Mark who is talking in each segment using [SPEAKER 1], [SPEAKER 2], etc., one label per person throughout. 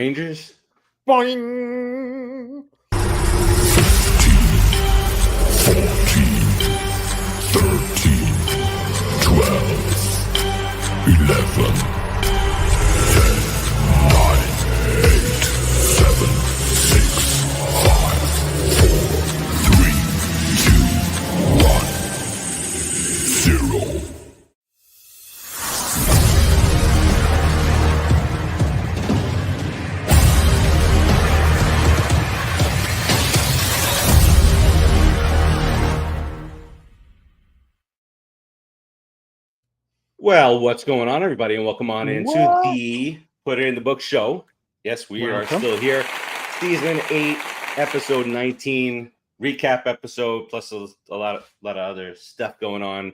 [SPEAKER 1] Rangers. Boing.
[SPEAKER 2] 14, 13, 12, 11, 10, 9, 8, 7, 6, 5, 4, 3, 2, 1, 0.
[SPEAKER 1] Well, what's going on, everybody, and welcome on into the Put It in the Book show. Yes, we are still here. Season 8, episode 19, recap episode, plus a lot of other stuff going on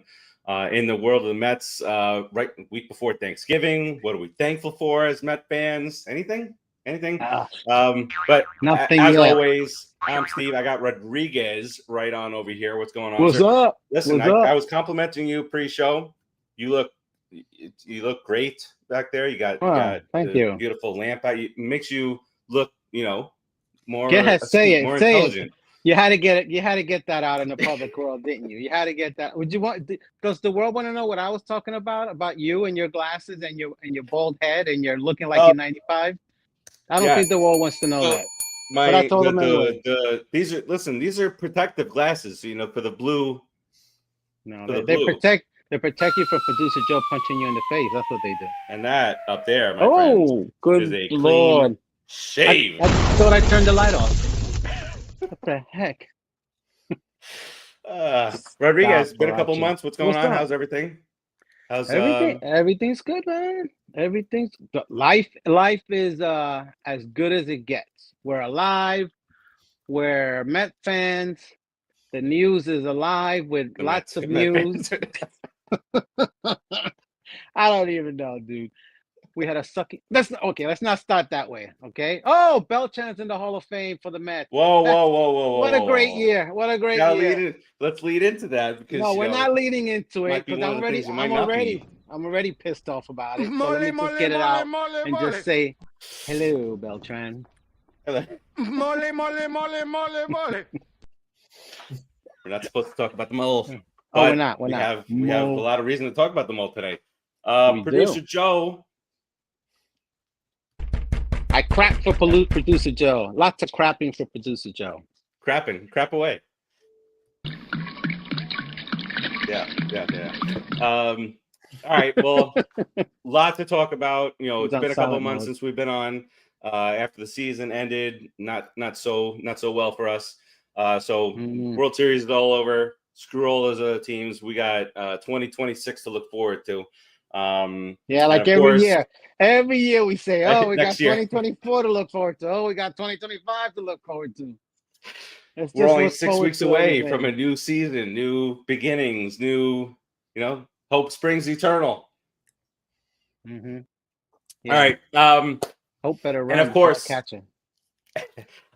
[SPEAKER 1] in the world of the Mets. Right week before Thanksgiving. What are we thankful for as Met fans? Anything? But
[SPEAKER 3] nothing
[SPEAKER 1] as
[SPEAKER 3] yet.
[SPEAKER 1] always, I'm Steve. I got Rodriguez right on over here. What's going on?
[SPEAKER 3] What's up?
[SPEAKER 1] Listen,
[SPEAKER 3] What's up?
[SPEAKER 1] I was complimenting you pre-show. You look great back there. You got
[SPEAKER 3] thank you.
[SPEAKER 1] Beautiful lamp out. It makes you look, more
[SPEAKER 3] more
[SPEAKER 1] intelligent.
[SPEAKER 3] You had to get it. You had to get that out in the public world, didn't you? You had to get that. Does the world want to know what I was talking about you and your glasses and your bald head and you're looking like you're 95? I don't think the world wants to know that. But I told them anyway.
[SPEAKER 1] These are protective glasses, for the blue.
[SPEAKER 3] No, they protect you from producer Joe punching you in the face. That's what they do.
[SPEAKER 1] And that up there, my friend,
[SPEAKER 3] good
[SPEAKER 1] is a
[SPEAKER 3] Lord.
[SPEAKER 1] Shave.
[SPEAKER 3] I thought I turned the light off. What the heck?
[SPEAKER 1] Rodriguez, been a couple months. What's going on? How's everything?
[SPEAKER 3] Everything's good, man. Everything's good. Life is as good as it gets. We're alive. We're Met fans. The news is alive with lots of news. I don't even know, dude. We had a sucky. Let's not start that way, okay? Oh, Beltran's in the Hall of Fame for the Mets.
[SPEAKER 1] Whoa!
[SPEAKER 3] What a great year! What a great year!
[SPEAKER 1] Let's lead into that because
[SPEAKER 3] we're not leading into it because I'm already pissed off about it. So let me just get it out and just say, hello, Beltran.
[SPEAKER 1] Mole. We're not supposed to talk about the mole.
[SPEAKER 3] We're not.
[SPEAKER 1] We have a lot of reason to talk about the mole today. Producer Joe.
[SPEAKER 3] I crap for producer Joe. Lots of crapping for producer Joe.
[SPEAKER 1] Crap away. Yeah. All right. Well, lot to talk about. It's been a couple of months since we've been on. After the season ended, not so well for us. World Series is all over. Screw all those teams. We got 2026 to look forward to.
[SPEAKER 3] Like every year we say, we got 2024 to look forward to. We got 2025 to look forward to.
[SPEAKER 1] We're only 6 weeks away from a new season, new beginnings, new, hope springs eternal.
[SPEAKER 3] Mm-hmm.
[SPEAKER 1] Yeah. All right.
[SPEAKER 3] Hope better run.
[SPEAKER 1] And of course,
[SPEAKER 3] catching.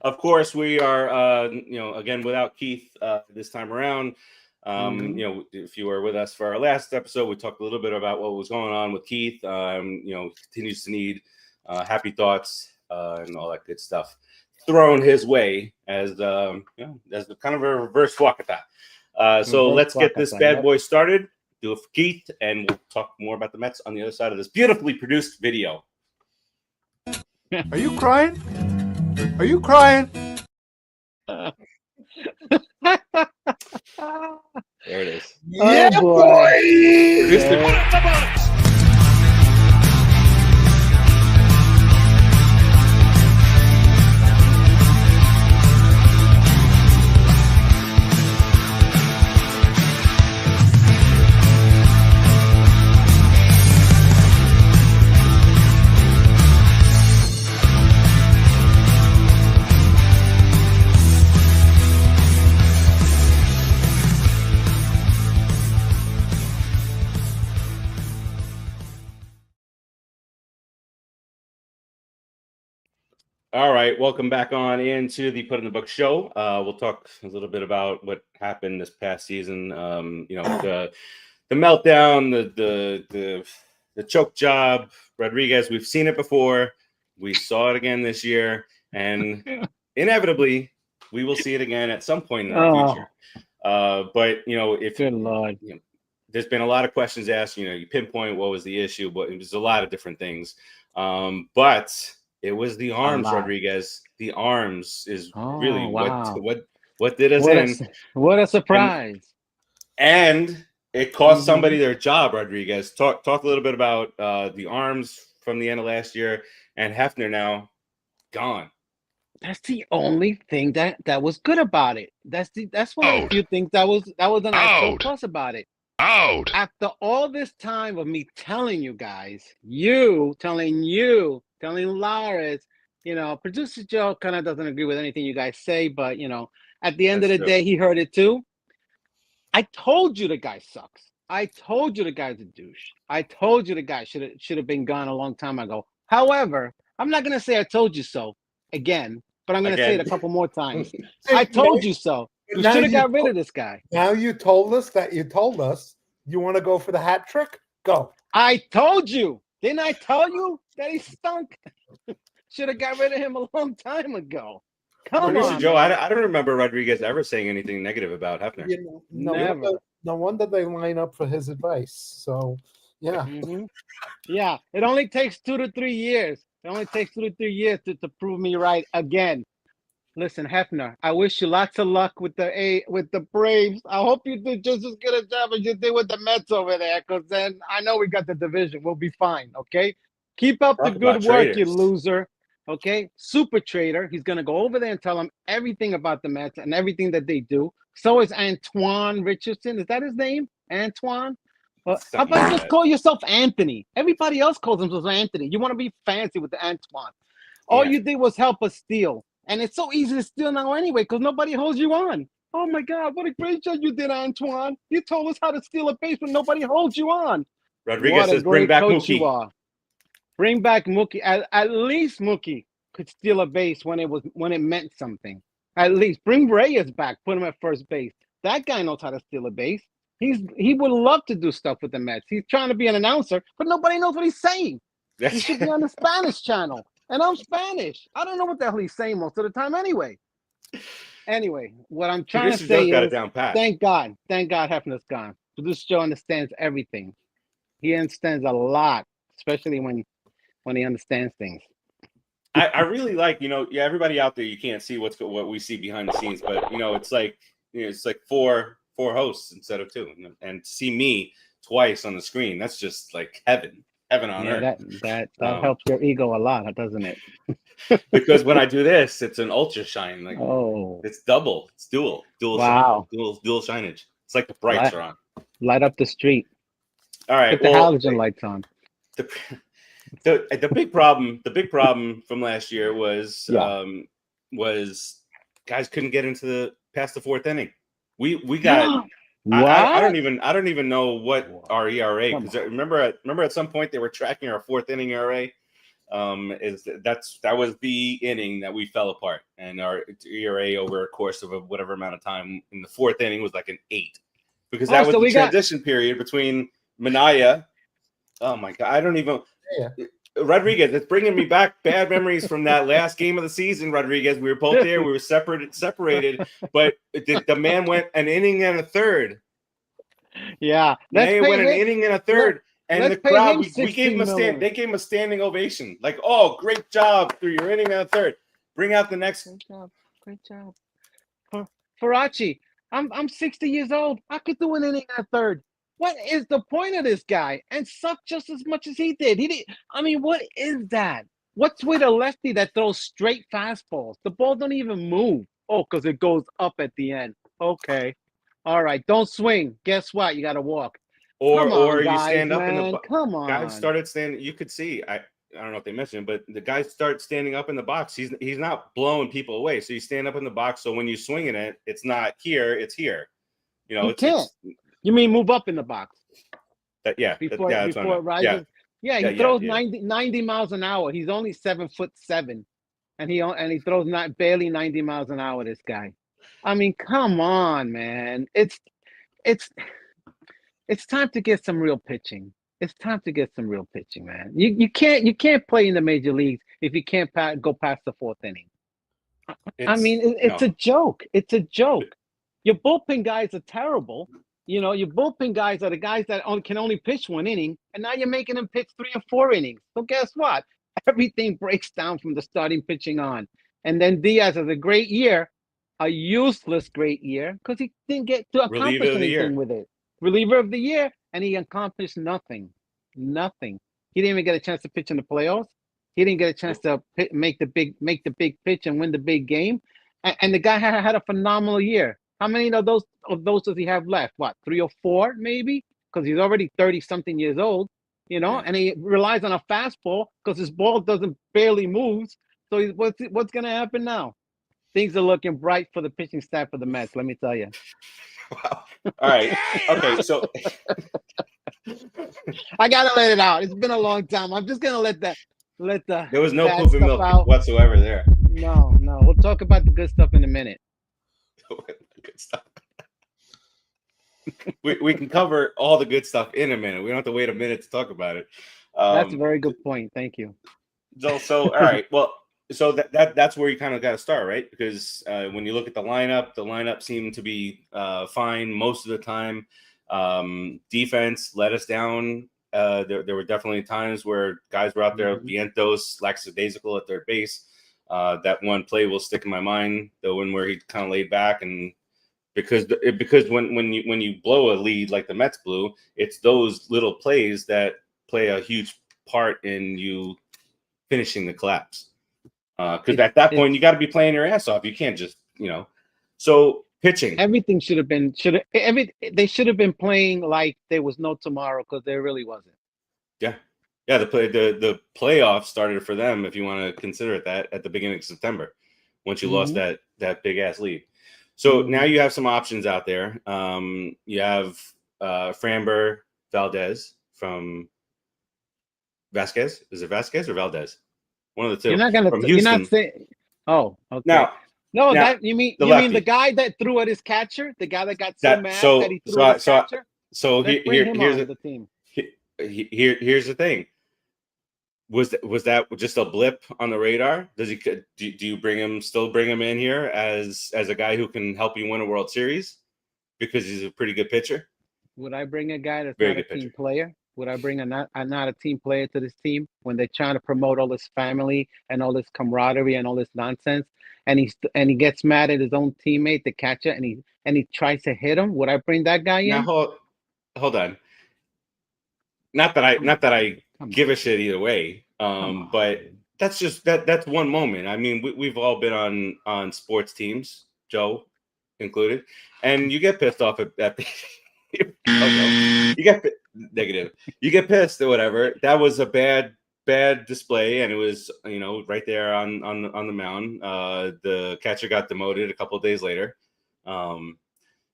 [SPEAKER 1] Of course, we are, again, without Keith this time around. If you were with us for our last episode, we talked a little bit about what was going on with Keith. Continues to need happy thoughts and all that good stuff thrown his way as kind of a reverse Wakata. So let's get this bad boy started. Do it for Keith, and we'll talk more about the Mets on the other side of this beautifully produced video.
[SPEAKER 4] Are you crying? Are you crying?
[SPEAKER 1] There it is.
[SPEAKER 4] Yeah, boy!
[SPEAKER 1] All right, welcome back on into the Put in the Book show. We'll talk a little bit about what happened this past season. The meltdown, the choke job. Rodriguez, we've seen it before. We saw it again this year, and inevitably, we will see it again at some point in our future. But if
[SPEAKER 3] Good Lord.
[SPEAKER 1] there's been a lot of questions asked. You pinpoint what was the issue, but it was a lot of different things. But it was the arms, Rodriguez. The arms is really what did us in.
[SPEAKER 3] What a surprise!
[SPEAKER 1] And it cost somebody their job, Rodriguez. Talk a little bit about the arms from the end of last year, and Hefner now gone.
[SPEAKER 3] That's the only thing that was good about it. That's one of the few things that was an actual plus about it.
[SPEAKER 2] Out.
[SPEAKER 3] After all this time of me telling you guys, telling Lars, producer Joe kind of doesn't agree with anything you guys say, but at the end of the day, he heard it too. I told you the guy sucks. I told you the guy's a douche. I told you the guy should have been gone a long time ago. However, I'm not gonna say I told you so again, but I'm gonna say it a couple more times. I told you so. You should have got rid of this guy.
[SPEAKER 4] Now you told us you want to go for the hat trick? Go.
[SPEAKER 3] I told you. Didn't I tell you that he stunk? Should have got rid of him a long time ago. Come on,
[SPEAKER 1] Joe. I don't remember Rodriguez ever saying anything negative about Hefner.
[SPEAKER 4] No wonder they line up for his advice. So, yeah.
[SPEAKER 3] Yeah, it only takes 2 to 3 years. It only takes 2 to 3 years to prove me right again. Listen, Hefner, I wish you lots of luck with the Braves. I hope you did just as good a job as you did with the Mets over there, because then I know we got the division. We'll be fine, okay? Keep up the good work, you loser, okay? Super trader. He's going to go over there and tell him everything about the Mets and everything that they do. So is Antoan Richardson. Is that his name? Antoan? How about just call yourself Anthony? Everybody else calls themselves Anthony. You want to be fancy with the Antoan. All you did was help us steal. And it's so easy to steal now anyway, because nobody holds you on. Oh, my God, what a great job you did, Antoine. You told us how to steal a base when nobody holds you on.
[SPEAKER 1] Rodriguez says, bring back Mookie.
[SPEAKER 3] Bring back Mookie. At least Mookie could steal a base when it meant something. At least. Bring Reyes back. Put him at first base. That guy knows how to steal a base. He would love to do stuff with the Mets. He's trying to be an announcer, but nobody knows what he's saying. He should be on the Spanish channel. And I'm Spanish. I don't know what the hell he's saying most of the time anyway. Anyway, what I'm trying to say is, thank God Hefner's gone. This show understands everything. He understands a lot, especially when he understands things.
[SPEAKER 1] I really like, everybody out there, you can't see what we see behind the scenes, but it's like four hosts instead of 2, and to see me twice on the screen, that's just like heaven on earth.
[SPEAKER 3] That helps your ego a lot, doesn't it?
[SPEAKER 1] Because when I do this, it's an ultra shine. Like, it's double, it's dual
[SPEAKER 3] wow,
[SPEAKER 1] shine, dual signage. It's like the brights are on.
[SPEAKER 3] Light up the street.
[SPEAKER 1] All right,
[SPEAKER 3] put the halogen lights on.
[SPEAKER 1] The big problem from last year was guys couldn't get past the 4th inning. We got. I don't even know what our ERA, because remember at some point they were tracking our 4th inning ERA. That was the inning that we fell apart, and our ERA over a course of whatever amount of time in the 4th inning was like an 8, because that was the transition period between Minaya. Oh my God, I don't even. Rodriguez, it's bringing me back bad memories from that last game of the season. Rodriguez, we were both there. We were separated, but the man went an inning and a third.
[SPEAKER 3] Yeah,
[SPEAKER 1] they went an inning and a third, and the crowd we gave him they gave him a standing ovation. Like, oh, great job through your inning and a third. Bring out the next.
[SPEAKER 3] Great job. Farace, I'm 60 years old. I could do an inning and a third. What is the point of this guy? And suck just as much as he did. What is that? What's with a lefty that throws straight fastballs? The ball don't even move. Oh, because it goes up at the end. Okay. All right. Don't swing. Guess what? You got to walk.
[SPEAKER 1] Or you stand up in the box.
[SPEAKER 3] Come on.
[SPEAKER 1] Guys started standing. You could see. I don't know if they mentioned, but the guys start standing up in the box. He's not blowing people away. So you stand up in the box. So when you swing in it, it's not here. It's here.
[SPEAKER 3] You can't. You mean move up in the box?
[SPEAKER 1] Before
[SPEAKER 3] it rises. Yeah, he throws 90 miles an hour. He's only 7'7", and he throws barely 90 miles an hour. This guy. Come on, man. It's time to get some real pitching. It's time to get some real pitching, man. You can't play in the major leagues if you can't go past the fourth inning. I mean, it's
[SPEAKER 1] no.
[SPEAKER 3] a joke. It's a joke. Your bullpen guys are terrible. You know, your bullpen guys are the guys that can only pitch one inning, and now you're making them pitch 3 or 4 innings. So guess what? Everything breaks down from the starting pitching on. And then Diaz has a great year, a useless great year, because he didn't get to accomplish
[SPEAKER 1] Reliever of the year.
[SPEAKER 3] anything with it. Reliever of the year, and he accomplished nothing. Nothing. He didn't even get a chance to pitch in the playoffs. He didn't get a chance to make the big pitch and win the big game. And the guy had a phenomenal year. How many of those does he have left? What, 3 or 4 maybe? Because he's already 30-something years old, you know, and he relies on a fastball because his ball barely moves. So what's going to happen now? Things are looking bright for the pitching staff of the Mets, let me tell you.
[SPEAKER 1] Wow. All right. Okay, so
[SPEAKER 3] I gotta let it out. It's been a long time. I'm just gonna let the
[SPEAKER 1] there was no
[SPEAKER 3] bad
[SPEAKER 1] pooping
[SPEAKER 3] stuff
[SPEAKER 1] milk
[SPEAKER 3] out.
[SPEAKER 1] whatsoever there.
[SPEAKER 3] No. We'll talk about the good stuff in a minute.
[SPEAKER 1] Good stuff. we can cover all the good stuff in a minute. We don't have to wait a minute to talk about it.
[SPEAKER 3] That's a very good point. Thank you.
[SPEAKER 1] So all right. Well, so that's where you kind of got to start, right? Because when you look at the lineup seemed to be fine most of the time. Defense let us down. There were definitely times where guys were out there, Vientos, lackadaisical at their base. That one play will stick in my mind, the one where he kind of laid back, and because when you blow a lead like the Mets blew, it's those little plays that play a huge part in you finishing the collapse. Because at that point you got to be playing your ass off. You can't just So pitching.
[SPEAKER 3] Everything they should have been playing like there was no tomorrow, because there really wasn't.
[SPEAKER 1] Yeah. The playoffs started for them, if you want to consider it that, at the beginning of September, once you lost that big ass lead. So now you have some options out there. You have Framber Valdez from Vasquez. Is it Vasquez or Valdez? One of the two.
[SPEAKER 3] You're not gonna.
[SPEAKER 1] From
[SPEAKER 3] You're
[SPEAKER 1] Houston.
[SPEAKER 3] not saying. Oh, okay.
[SPEAKER 1] Now,
[SPEAKER 3] that you mean the guy that threw at his catcher, the guy that got mad that he threw at his catcher.
[SPEAKER 1] So here's
[SPEAKER 3] the team.
[SPEAKER 1] Here's the thing. Was that just a blip on the radar? Do you still bring him in here as a guy who can help you win a World Series because he's a pretty good pitcher?
[SPEAKER 3] Would I bring a guy that's not a team player? Would I bring not a team player to this team when they're trying to promote all this family and all this camaraderie and all this nonsense? And he gets mad at his own teammate, the catcher, and he tries to hit him. Would I bring that guy in?
[SPEAKER 1] Now hold on. Not that I give a shit either way. But that's just that's one moment. I mean, we've all been on sports teams, Joe included, and you get pissed off at you get negative. You get pissed or whatever. That was a bad display, and it was right there on the mound. The catcher got demoted a couple of days later.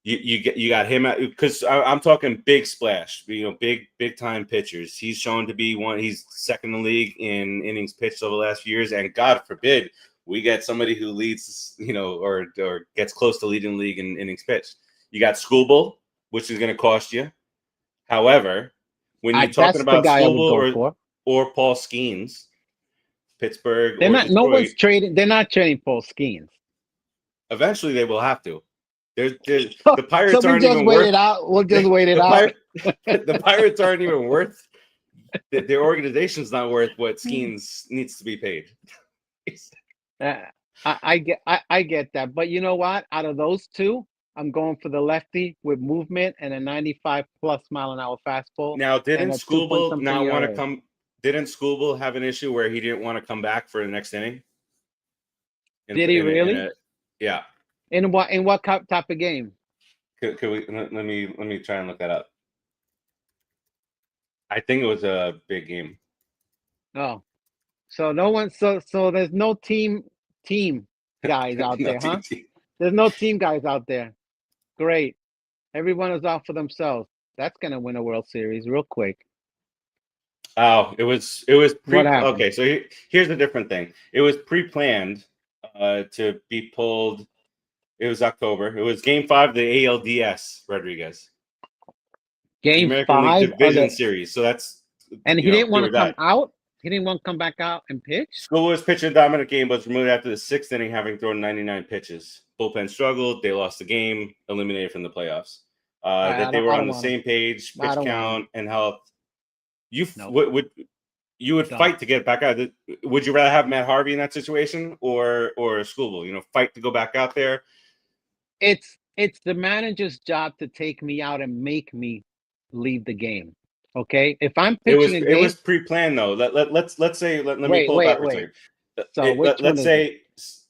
[SPEAKER 1] You got him because I'm talking big splash, big time pitchers. He's shown to be one. He's second in the league in innings pitched over the last few years, and God forbid we get somebody who leads, or gets close to leading the league in innings pitched. You got Skubal, which is going to cost you. However, when you're talking about Skubal or Paul Skeens, Pittsburgh,
[SPEAKER 3] they're not.
[SPEAKER 1] Detroit,
[SPEAKER 3] No one's trading. They're not trading Paul Skeens.
[SPEAKER 1] Eventually, they will have to. The Pirates aren't even worth.
[SPEAKER 3] We'll just wait it out.
[SPEAKER 1] The Pirates aren't even worth. Their organization's not worth what Skeens needs to be paid.
[SPEAKER 3] I get that, but you know what? Out of those two, I'm going for the lefty with movement and a 95+ mile an hour fastball.
[SPEAKER 1] Now, didn't Skubal not want to come? Didn't Skubal have an issue where he didn't want to come back for the next inning?
[SPEAKER 3] Did he really?
[SPEAKER 1] Yeah.
[SPEAKER 3] In what type of game?
[SPEAKER 1] Could we let me try and look that up. I think it was a big game.
[SPEAKER 3] Oh, so no one. So there's no team guys out there, huh? There's no team guys out there. Great. Everyone is out for themselves. That's gonna win a World Series real quick.
[SPEAKER 1] Oh, it was okay. So here's a different thing. It was pre-planned to be pulled. It was October. It was Game 5 of the ALDS, Rodriguez.
[SPEAKER 3] Game
[SPEAKER 1] American
[SPEAKER 3] 5
[SPEAKER 1] League
[SPEAKER 3] of
[SPEAKER 1] Division
[SPEAKER 3] the,
[SPEAKER 1] Series. So that's
[SPEAKER 3] and he
[SPEAKER 1] you know,
[SPEAKER 3] didn't want
[SPEAKER 1] do
[SPEAKER 3] to
[SPEAKER 1] or
[SPEAKER 3] come
[SPEAKER 1] die.
[SPEAKER 3] out. He didn't want to come back out and pitch.
[SPEAKER 1] School was pitching a dominant game, but was removed after the 6th inning, having thrown 99 pitches. Bullpen struggled. They lost the game, eliminated from the playoffs. That they were on the same page, pitch count and health. You would you would fight to get back out? Would you rather have Matt Harvey in that situation or Scooble? You know, fight to go back out there.
[SPEAKER 3] It's the manager's job to take me out and make me leave the game. Okay, if I'm pitching a game,
[SPEAKER 1] it was pre-planned though. Let's say let me pull it back for a second.
[SPEAKER 3] So
[SPEAKER 1] Let's say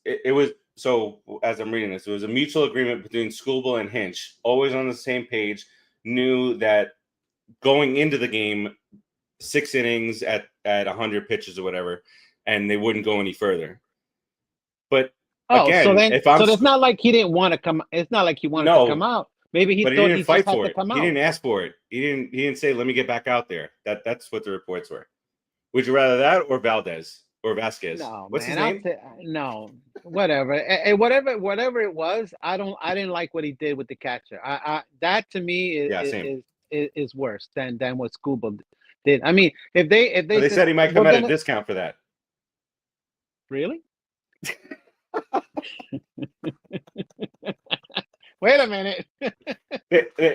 [SPEAKER 1] it was. So as I'm reading this, it was a mutual agreement between Scooble and Hinch, always on the same page, knew that going into the game, 6 innings at 100 pitches or whatever, and they wouldn't go any further. But again,
[SPEAKER 3] so
[SPEAKER 1] it's
[SPEAKER 3] not like he didn't want to come. It's not like he wanted to come out. Maybe he thought he
[SPEAKER 1] didn't fight for
[SPEAKER 3] had
[SPEAKER 1] it.
[SPEAKER 3] to come out.
[SPEAKER 1] He didn't ask for it. He didn't say, "Let me get back out there." That's what the reports were. Would you rather that or Valdez or Vasquez?
[SPEAKER 3] No,
[SPEAKER 1] What's
[SPEAKER 3] man,
[SPEAKER 1] his name?
[SPEAKER 3] No, whatever. Whatever it was, I didn't like what he did with the catcher. That to me is worse than what Scooble did. I mean, if they
[SPEAKER 1] said he might come at a discount for that.
[SPEAKER 3] Really? Wait a minute.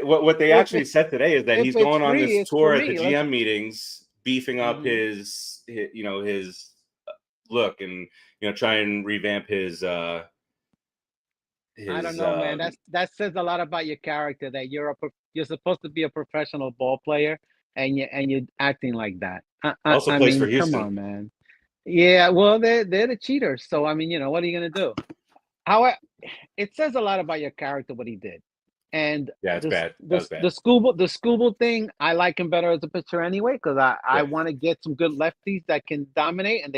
[SPEAKER 1] What they actually said today is that he's going on this tour at the GM meetings, beefing up his look and try and revamp his
[SPEAKER 3] I don't know, man. That says a lot about your character. That you're supposed to be a professional ball player, and you're acting like that.
[SPEAKER 1] Also plays for Houston.
[SPEAKER 3] Come on, man. Yeah, well, they're the cheaters. So I mean, what are you gonna do? It says a lot about your character what he did, and
[SPEAKER 1] it's bad.
[SPEAKER 3] The Scooble thing, I like him better as a pitcher anyway because I want to get some good lefties that can dominate, and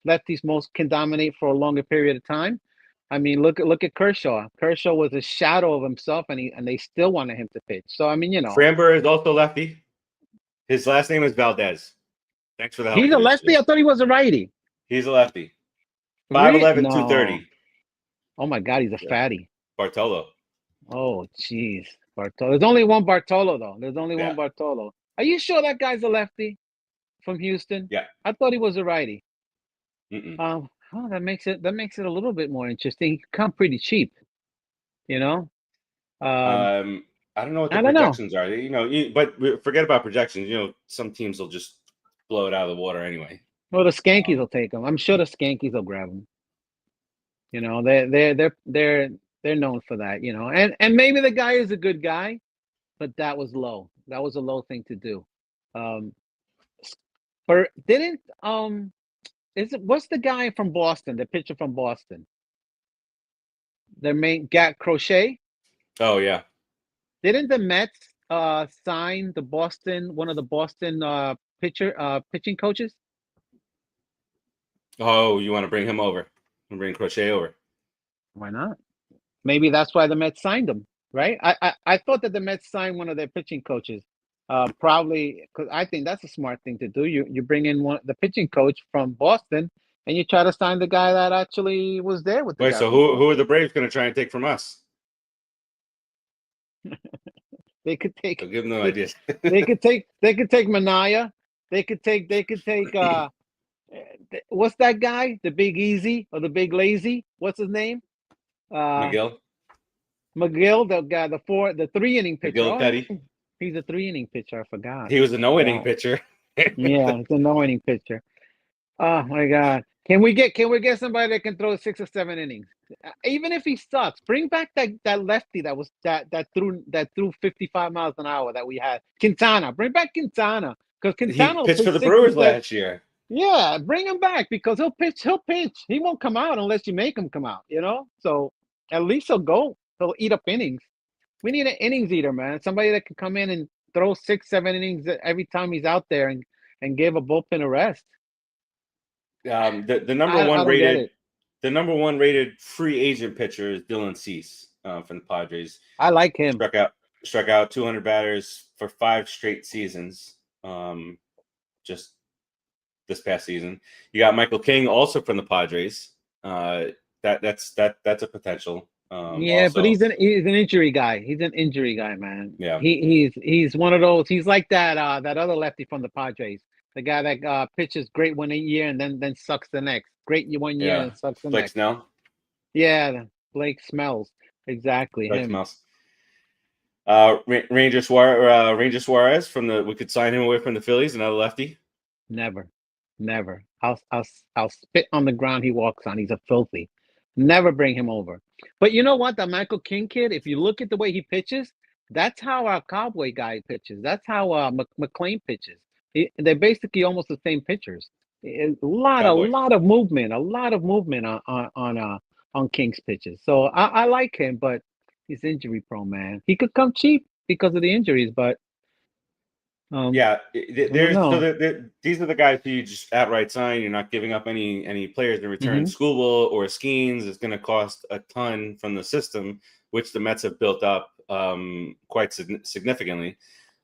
[SPEAKER 3] lefties can dominate for a longer period of time. I mean, look at Kershaw. Kershaw was a shadow of himself, and they still wanted him to pitch. So I mean,
[SPEAKER 1] Framber is also lefty. His last name is Valdez. Thanks for the help.
[SPEAKER 3] He's a lefty. I thought he was a righty.
[SPEAKER 1] He's a lefty. 5'11", 230.
[SPEAKER 3] Oh my God, he's a fatty.
[SPEAKER 1] Bartolo.
[SPEAKER 3] Oh jeez, Bartolo. There's only one Bartolo though. There's only one Bartolo. Are you sure that guy's a lefty from Houston?
[SPEAKER 1] Yeah.
[SPEAKER 3] I thought he was a righty.
[SPEAKER 1] Mm-mm.
[SPEAKER 3] That makes it a little bit more interesting. He come pretty cheap,
[SPEAKER 1] I don't know what the projections are. But forget about projections. Some teams will just blow it out of the water anyway.
[SPEAKER 3] Well, the Skankies will take him. I'm sure the Skankies will grab him. They're known for that. And maybe the guy is a good guy, but that was low. That was a low thing to do. What's the guy from Boston? The pitcher from Boston. Their main Crochet.
[SPEAKER 1] Oh yeah.
[SPEAKER 3] Didn't the Mets sign one of the Boston pitching coaches?
[SPEAKER 1] Oh, you want to bring him over? Bring Crochet over.
[SPEAKER 3] Why not? Maybe that's why the Mets signed him, right? I thought that the Mets signed one of their pitching coaches, probably because I think that's a smart thing to do. You bring in the pitching coach from Boston, and you try to sign the guy that actually was there with the
[SPEAKER 1] Wait,
[SPEAKER 3] guy.
[SPEAKER 1] so who are the Braves going to try and take from us?
[SPEAKER 3] They could take.
[SPEAKER 1] I'll give them no ideas.
[SPEAKER 3] They could take Manaya. They could take. What's that guy? The Big Easy or the Big Lazy? What's his name?
[SPEAKER 1] McGill,
[SPEAKER 3] the guy, the 3-inning pitcher.
[SPEAKER 1] McGill
[SPEAKER 3] He's a 3-inning pitcher. I forgot.
[SPEAKER 1] He was a no-inning pitcher.
[SPEAKER 3] Yeah, it's a no-inning pitcher. Oh my God! Can we get somebody that can throw 6 or 7 innings? Even if he sucks, bring back that lefty that threw 55 miles an hour that we had. Quintana, bring back Quintana because Quintana
[SPEAKER 1] he pitched for the Brewers last year.
[SPEAKER 3] Yeah, bring him back because he'll pitch. He won't come out unless you make him come out. So at least he'll go. He'll eat up innings. We need an innings eater, man. Somebody that can come in and throw 6, 7 innings every time he's out there and give a bullpen a rest.
[SPEAKER 1] The number one rated free agent pitcher is Dylan Cease from the Padres.
[SPEAKER 3] I like him.
[SPEAKER 1] Struck out 200 batters for 5 straight seasons. Just this past season, you got Michael King also from the Padres. That's a potential.
[SPEAKER 3] Yeah, but
[SPEAKER 1] Also,
[SPEAKER 3] he's an injury guy. He's an injury guy, man.
[SPEAKER 1] Yeah.
[SPEAKER 3] He's one of those. He's like that that other lefty from the Padres, the guy that pitches great one year and then sucks the next. Great one year
[SPEAKER 1] yeah,
[SPEAKER 3] and sucks the
[SPEAKER 1] Blake
[SPEAKER 3] next.
[SPEAKER 1] Snell,
[SPEAKER 3] Yeah, Blake Smells. Exactly
[SPEAKER 1] Blake
[SPEAKER 3] him.
[SPEAKER 1] Smells. Ranger Suarez from the. We could sign him away from the Phillies. Another lefty.
[SPEAKER 3] Never. I'll spit on the ground he walks on. He's a filthy. Never bring him over. But you know what? The Michael King kid, if you look at the way he pitches, that's how our Cowboy guy pitches. That's how McLean pitches. They're basically almost the same pitchers. A lot of movement on King's pitches. So I like him, but he's injury prone, man. He could come cheap because of the injuries, but
[SPEAKER 1] Yeah,
[SPEAKER 3] no.
[SPEAKER 1] these are the guys who you just outright sign. You're not giving up any players in return. Skubal or Skeens is going to cost a ton from the system, which the Mets have built up quite significantly.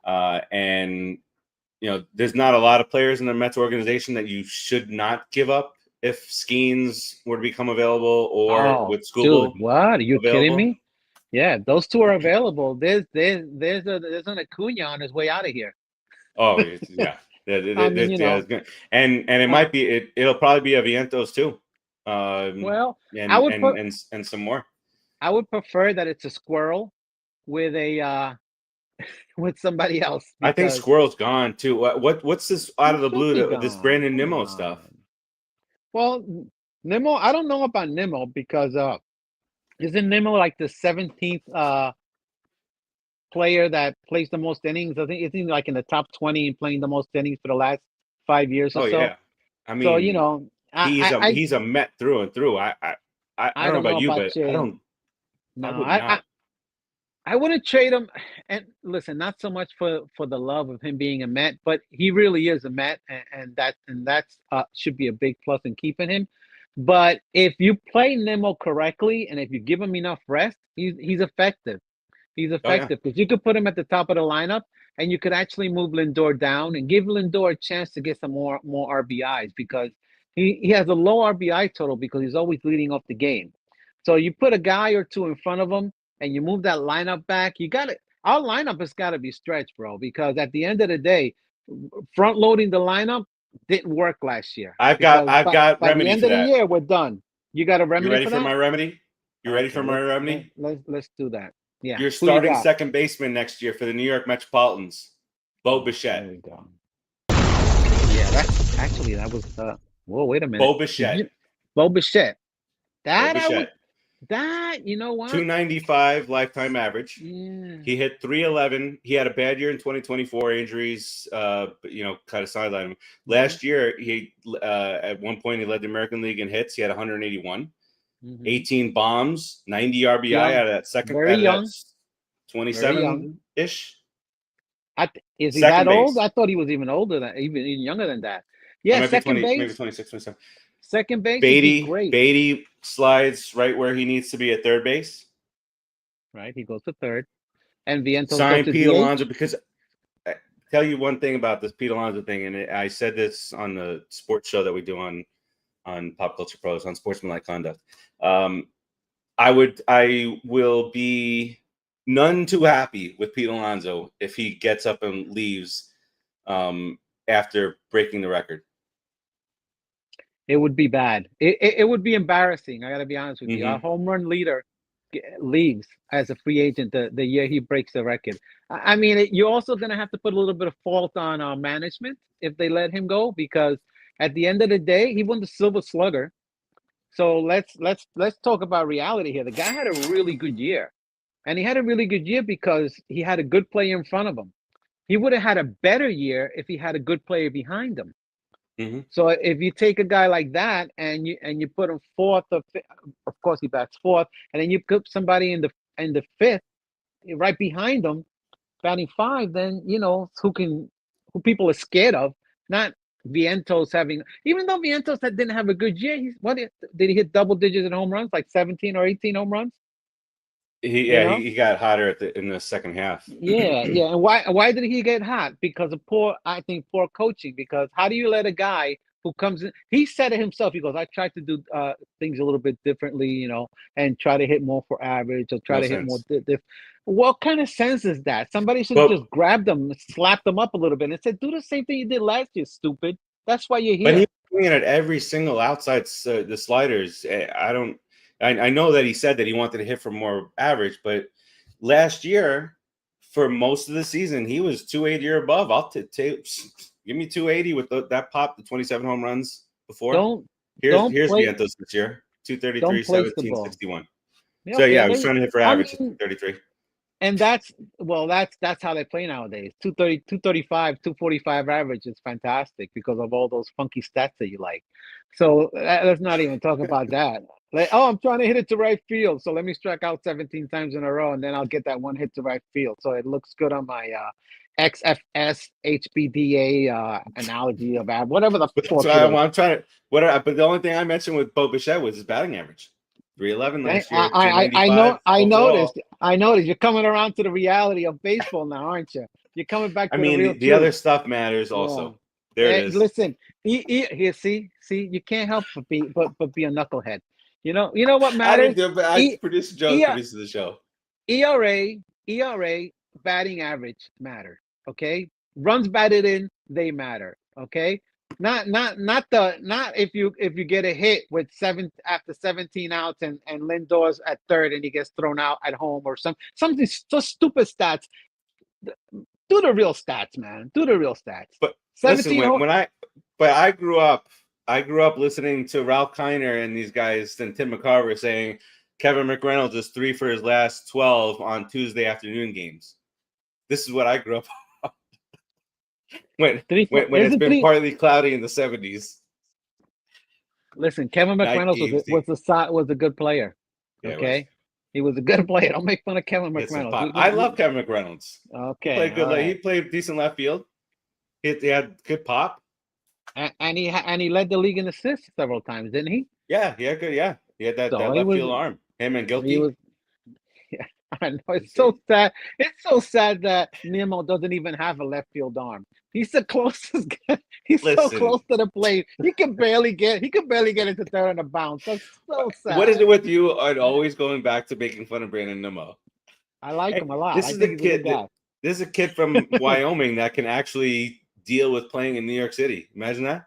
[SPEAKER 1] And there's not a lot of players in the Mets organization that you should not give up if Skeens were to become available or with Skubal.
[SPEAKER 3] Dude, what? Are you
[SPEAKER 1] available.
[SPEAKER 3] kidding me? Yeah, those two are available. There's an Acuna on his way out of here.
[SPEAKER 1] Oh yeah,
[SPEAKER 3] and
[SPEAKER 1] it might be it'll probably be a Vientos too.
[SPEAKER 3] Well,
[SPEAKER 1] and some more.
[SPEAKER 3] I would prefer that it's a Squirrel with a with somebody else.
[SPEAKER 1] I think Squirrel's gone too. What's this out of the blue? This Brandon Nimmo stuff.
[SPEAKER 3] Well, Nimmo, I don't know about Nimmo because isn't Nimmo like the 17th player that plays the most innings? I think it's like in the top 20 and playing the most innings for the last 5 years or so.
[SPEAKER 1] Yeah, I mean,
[SPEAKER 3] so
[SPEAKER 1] he's a Met through and through. I don't know about you, but I don't.
[SPEAKER 3] No, I wouldn't trade him. And listen, not so much for the love of him being a Met, but he really is a Met, and that's should be a big plus in keeping him. But if you play Nimmo correctly and if you give him enough rest, he's effective. He's effective because you could put him at the top of the lineup and you could actually move Lindor down and give Lindor a chance to get some more RBIs because he has a low RBI total because he's always leading off the game. So you put a guy or two in front of him and you move that lineup back. Our lineup has got to be stretched, bro, because at the end of the day, front loading the lineup didn't work last year.
[SPEAKER 1] I've got
[SPEAKER 3] by
[SPEAKER 1] remedy
[SPEAKER 3] the end
[SPEAKER 1] for
[SPEAKER 3] of
[SPEAKER 1] that.
[SPEAKER 3] The year, we're done. You got a remedy?
[SPEAKER 1] You ready
[SPEAKER 3] for
[SPEAKER 1] my remedy? You ready for my remedy?
[SPEAKER 3] Let's do that. Yeah.
[SPEAKER 1] You're starting second baseman nenext year for the New York Metropolitans, Bo Bichette.
[SPEAKER 3] There we go. Yeah, that was. Whoa, wait a minute.
[SPEAKER 1] Bo Bichette.
[SPEAKER 3] That you know what?
[SPEAKER 1] 295 lifetime average.
[SPEAKER 3] Yeah.
[SPEAKER 1] He hit 311. He had a bad year in 2024, injuries. Kind of sidelined him. Last year, he at one point he led the American League in hits. He had 181. 18 bombs, 90 RBI out of that second.
[SPEAKER 3] Very young.
[SPEAKER 1] 27-ish.
[SPEAKER 3] Is he that old? I thought he was even older than even younger than that. Yeah, second base.
[SPEAKER 1] Maybe 26, 27.
[SPEAKER 3] Second base. Beatty
[SPEAKER 1] slides right where he needs to be at third base.
[SPEAKER 3] Right, he goes to third. And Vientos
[SPEAKER 1] sign
[SPEAKER 3] goes to
[SPEAKER 1] Pete
[SPEAKER 3] DH.
[SPEAKER 1] Alonso because I tell you one thing about this Pete Alonso thing, and I said this on the sports show that we do on Pop Culture Pros on Sportsmanlike Conduct. I will be none too happy with Pete Alonso if he gets up and leaves after breaking the record.
[SPEAKER 3] It would be bad. It would be embarrassing. I got to be honest with you. Our home run leader leaves as a free agent the year he breaks the record. I mean, you're also going to have to put a little bit of fault on our management if they let him go, because at the end of the day, he won the Silver Slugger. So let's talk about reality here. The guy had a really good year, and he had a really good year because he had a good player in front of him. He would have had a better year if he had a good player behind him. So if you take a guy like that and you put him fourth or fifth, of course he bats fourth, and then you put somebody in the fifth right behind him batting five, then who people are scared of, not Vientos having, even though Vientos didn't have a good year. Did he hit double digits in home runs, like 17 or 18 home runs?
[SPEAKER 1] He got hotter in the second half.
[SPEAKER 3] Yeah. And why did he get hot? Because of poor coaching. Because how do you let a guy who comes in. He said it himself. He goes, I tried to do things a little bit differently, you know, and try to hit more for average or try
[SPEAKER 1] No
[SPEAKER 3] to hit
[SPEAKER 1] sense.
[SPEAKER 3] more. What kind of sense is that? Somebody should
[SPEAKER 1] Well-
[SPEAKER 3] have just grabbed them, slapped them up a little bit, and said, do the same thing you did last year, stupid. That's why you're
[SPEAKER 1] But
[SPEAKER 3] here.
[SPEAKER 1] he's doing it at every single outside the sliders. I know that he said that he wanted to hit for more average, but last year, for most of the season, he was 280 or above. I'll give me 280 with that pop, the 27 home runs before. Here's Vientos this year, 233,
[SPEAKER 3] don't place the
[SPEAKER 1] 17,
[SPEAKER 3] ball.
[SPEAKER 1] 61.
[SPEAKER 3] Yeah,
[SPEAKER 1] So
[SPEAKER 3] okay,
[SPEAKER 1] yeah, I was trying to hit for average at
[SPEAKER 3] mean,
[SPEAKER 1] 33.
[SPEAKER 3] and that's how they play nowadays. 230, 235, 245 average is fantastic because of all those funky stats that you like. So let's not even talk about that. Like, oh, I'm trying to hit it to right field, so let me strike out 17 times in a row, and then I'll get that one hit to right field. So it looks good on my XFS HBDA analogy of whatever the
[SPEAKER 1] But
[SPEAKER 3] fuck.
[SPEAKER 1] I'm trying to but the only thing I mentioned with Bo Bichette was his batting average. 311 last year.
[SPEAKER 3] I
[SPEAKER 1] overall.
[SPEAKER 3] noticed. You're coming around to the reality of baseball now, aren't you? You're coming back to
[SPEAKER 1] I mean,
[SPEAKER 3] the real
[SPEAKER 1] the other stuff matters also.
[SPEAKER 3] Yeah.
[SPEAKER 1] There it is.
[SPEAKER 3] Listen, here, see, you can't help but be a knucklehead. You know what matters?
[SPEAKER 1] I produce Joe produces the show.
[SPEAKER 3] ERA, batting average matter. Okay, runs batted in, they matter. Okay, not if you get a hit with after 17 outs and Lindor's at third and he gets thrown out at home or something so stupid stats. Do the real stats, man. Do the real stats.
[SPEAKER 1] But listen, I grew up listening to Ralph Kiner and these guys and Tim McCarver saying Kevin McReynolds is 3 for his last 12 on Tuesday afternoon games. This is what I grew up on. when it's been partly cloudy in the 70s.
[SPEAKER 3] Listen, Kevin McReynolds was a good player. Okay. He was a good player. Don't make fun of Kevin McReynolds.
[SPEAKER 1] I love Kevin McReynolds.
[SPEAKER 3] Okay.
[SPEAKER 1] He played good. He played decent left field. He had good pop.
[SPEAKER 3] And he led the league in assists several times, didn't he?
[SPEAKER 1] Yeah, he had good. Yeah, he had that left field arm. Him and Gilkey.
[SPEAKER 3] I know, it's so sad. It's so sad that Nemo doesn't even have a left field arm. He's the closest guy. He's so close to the plate. He can barely get into third on a bounce. That's so sad.
[SPEAKER 1] What is it with you and always going back to making fun of Brandon Nimmo?
[SPEAKER 3] I like him a lot.
[SPEAKER 1] This is a kid from Wyoming that can actually deal with playing in New York City. Imagine that.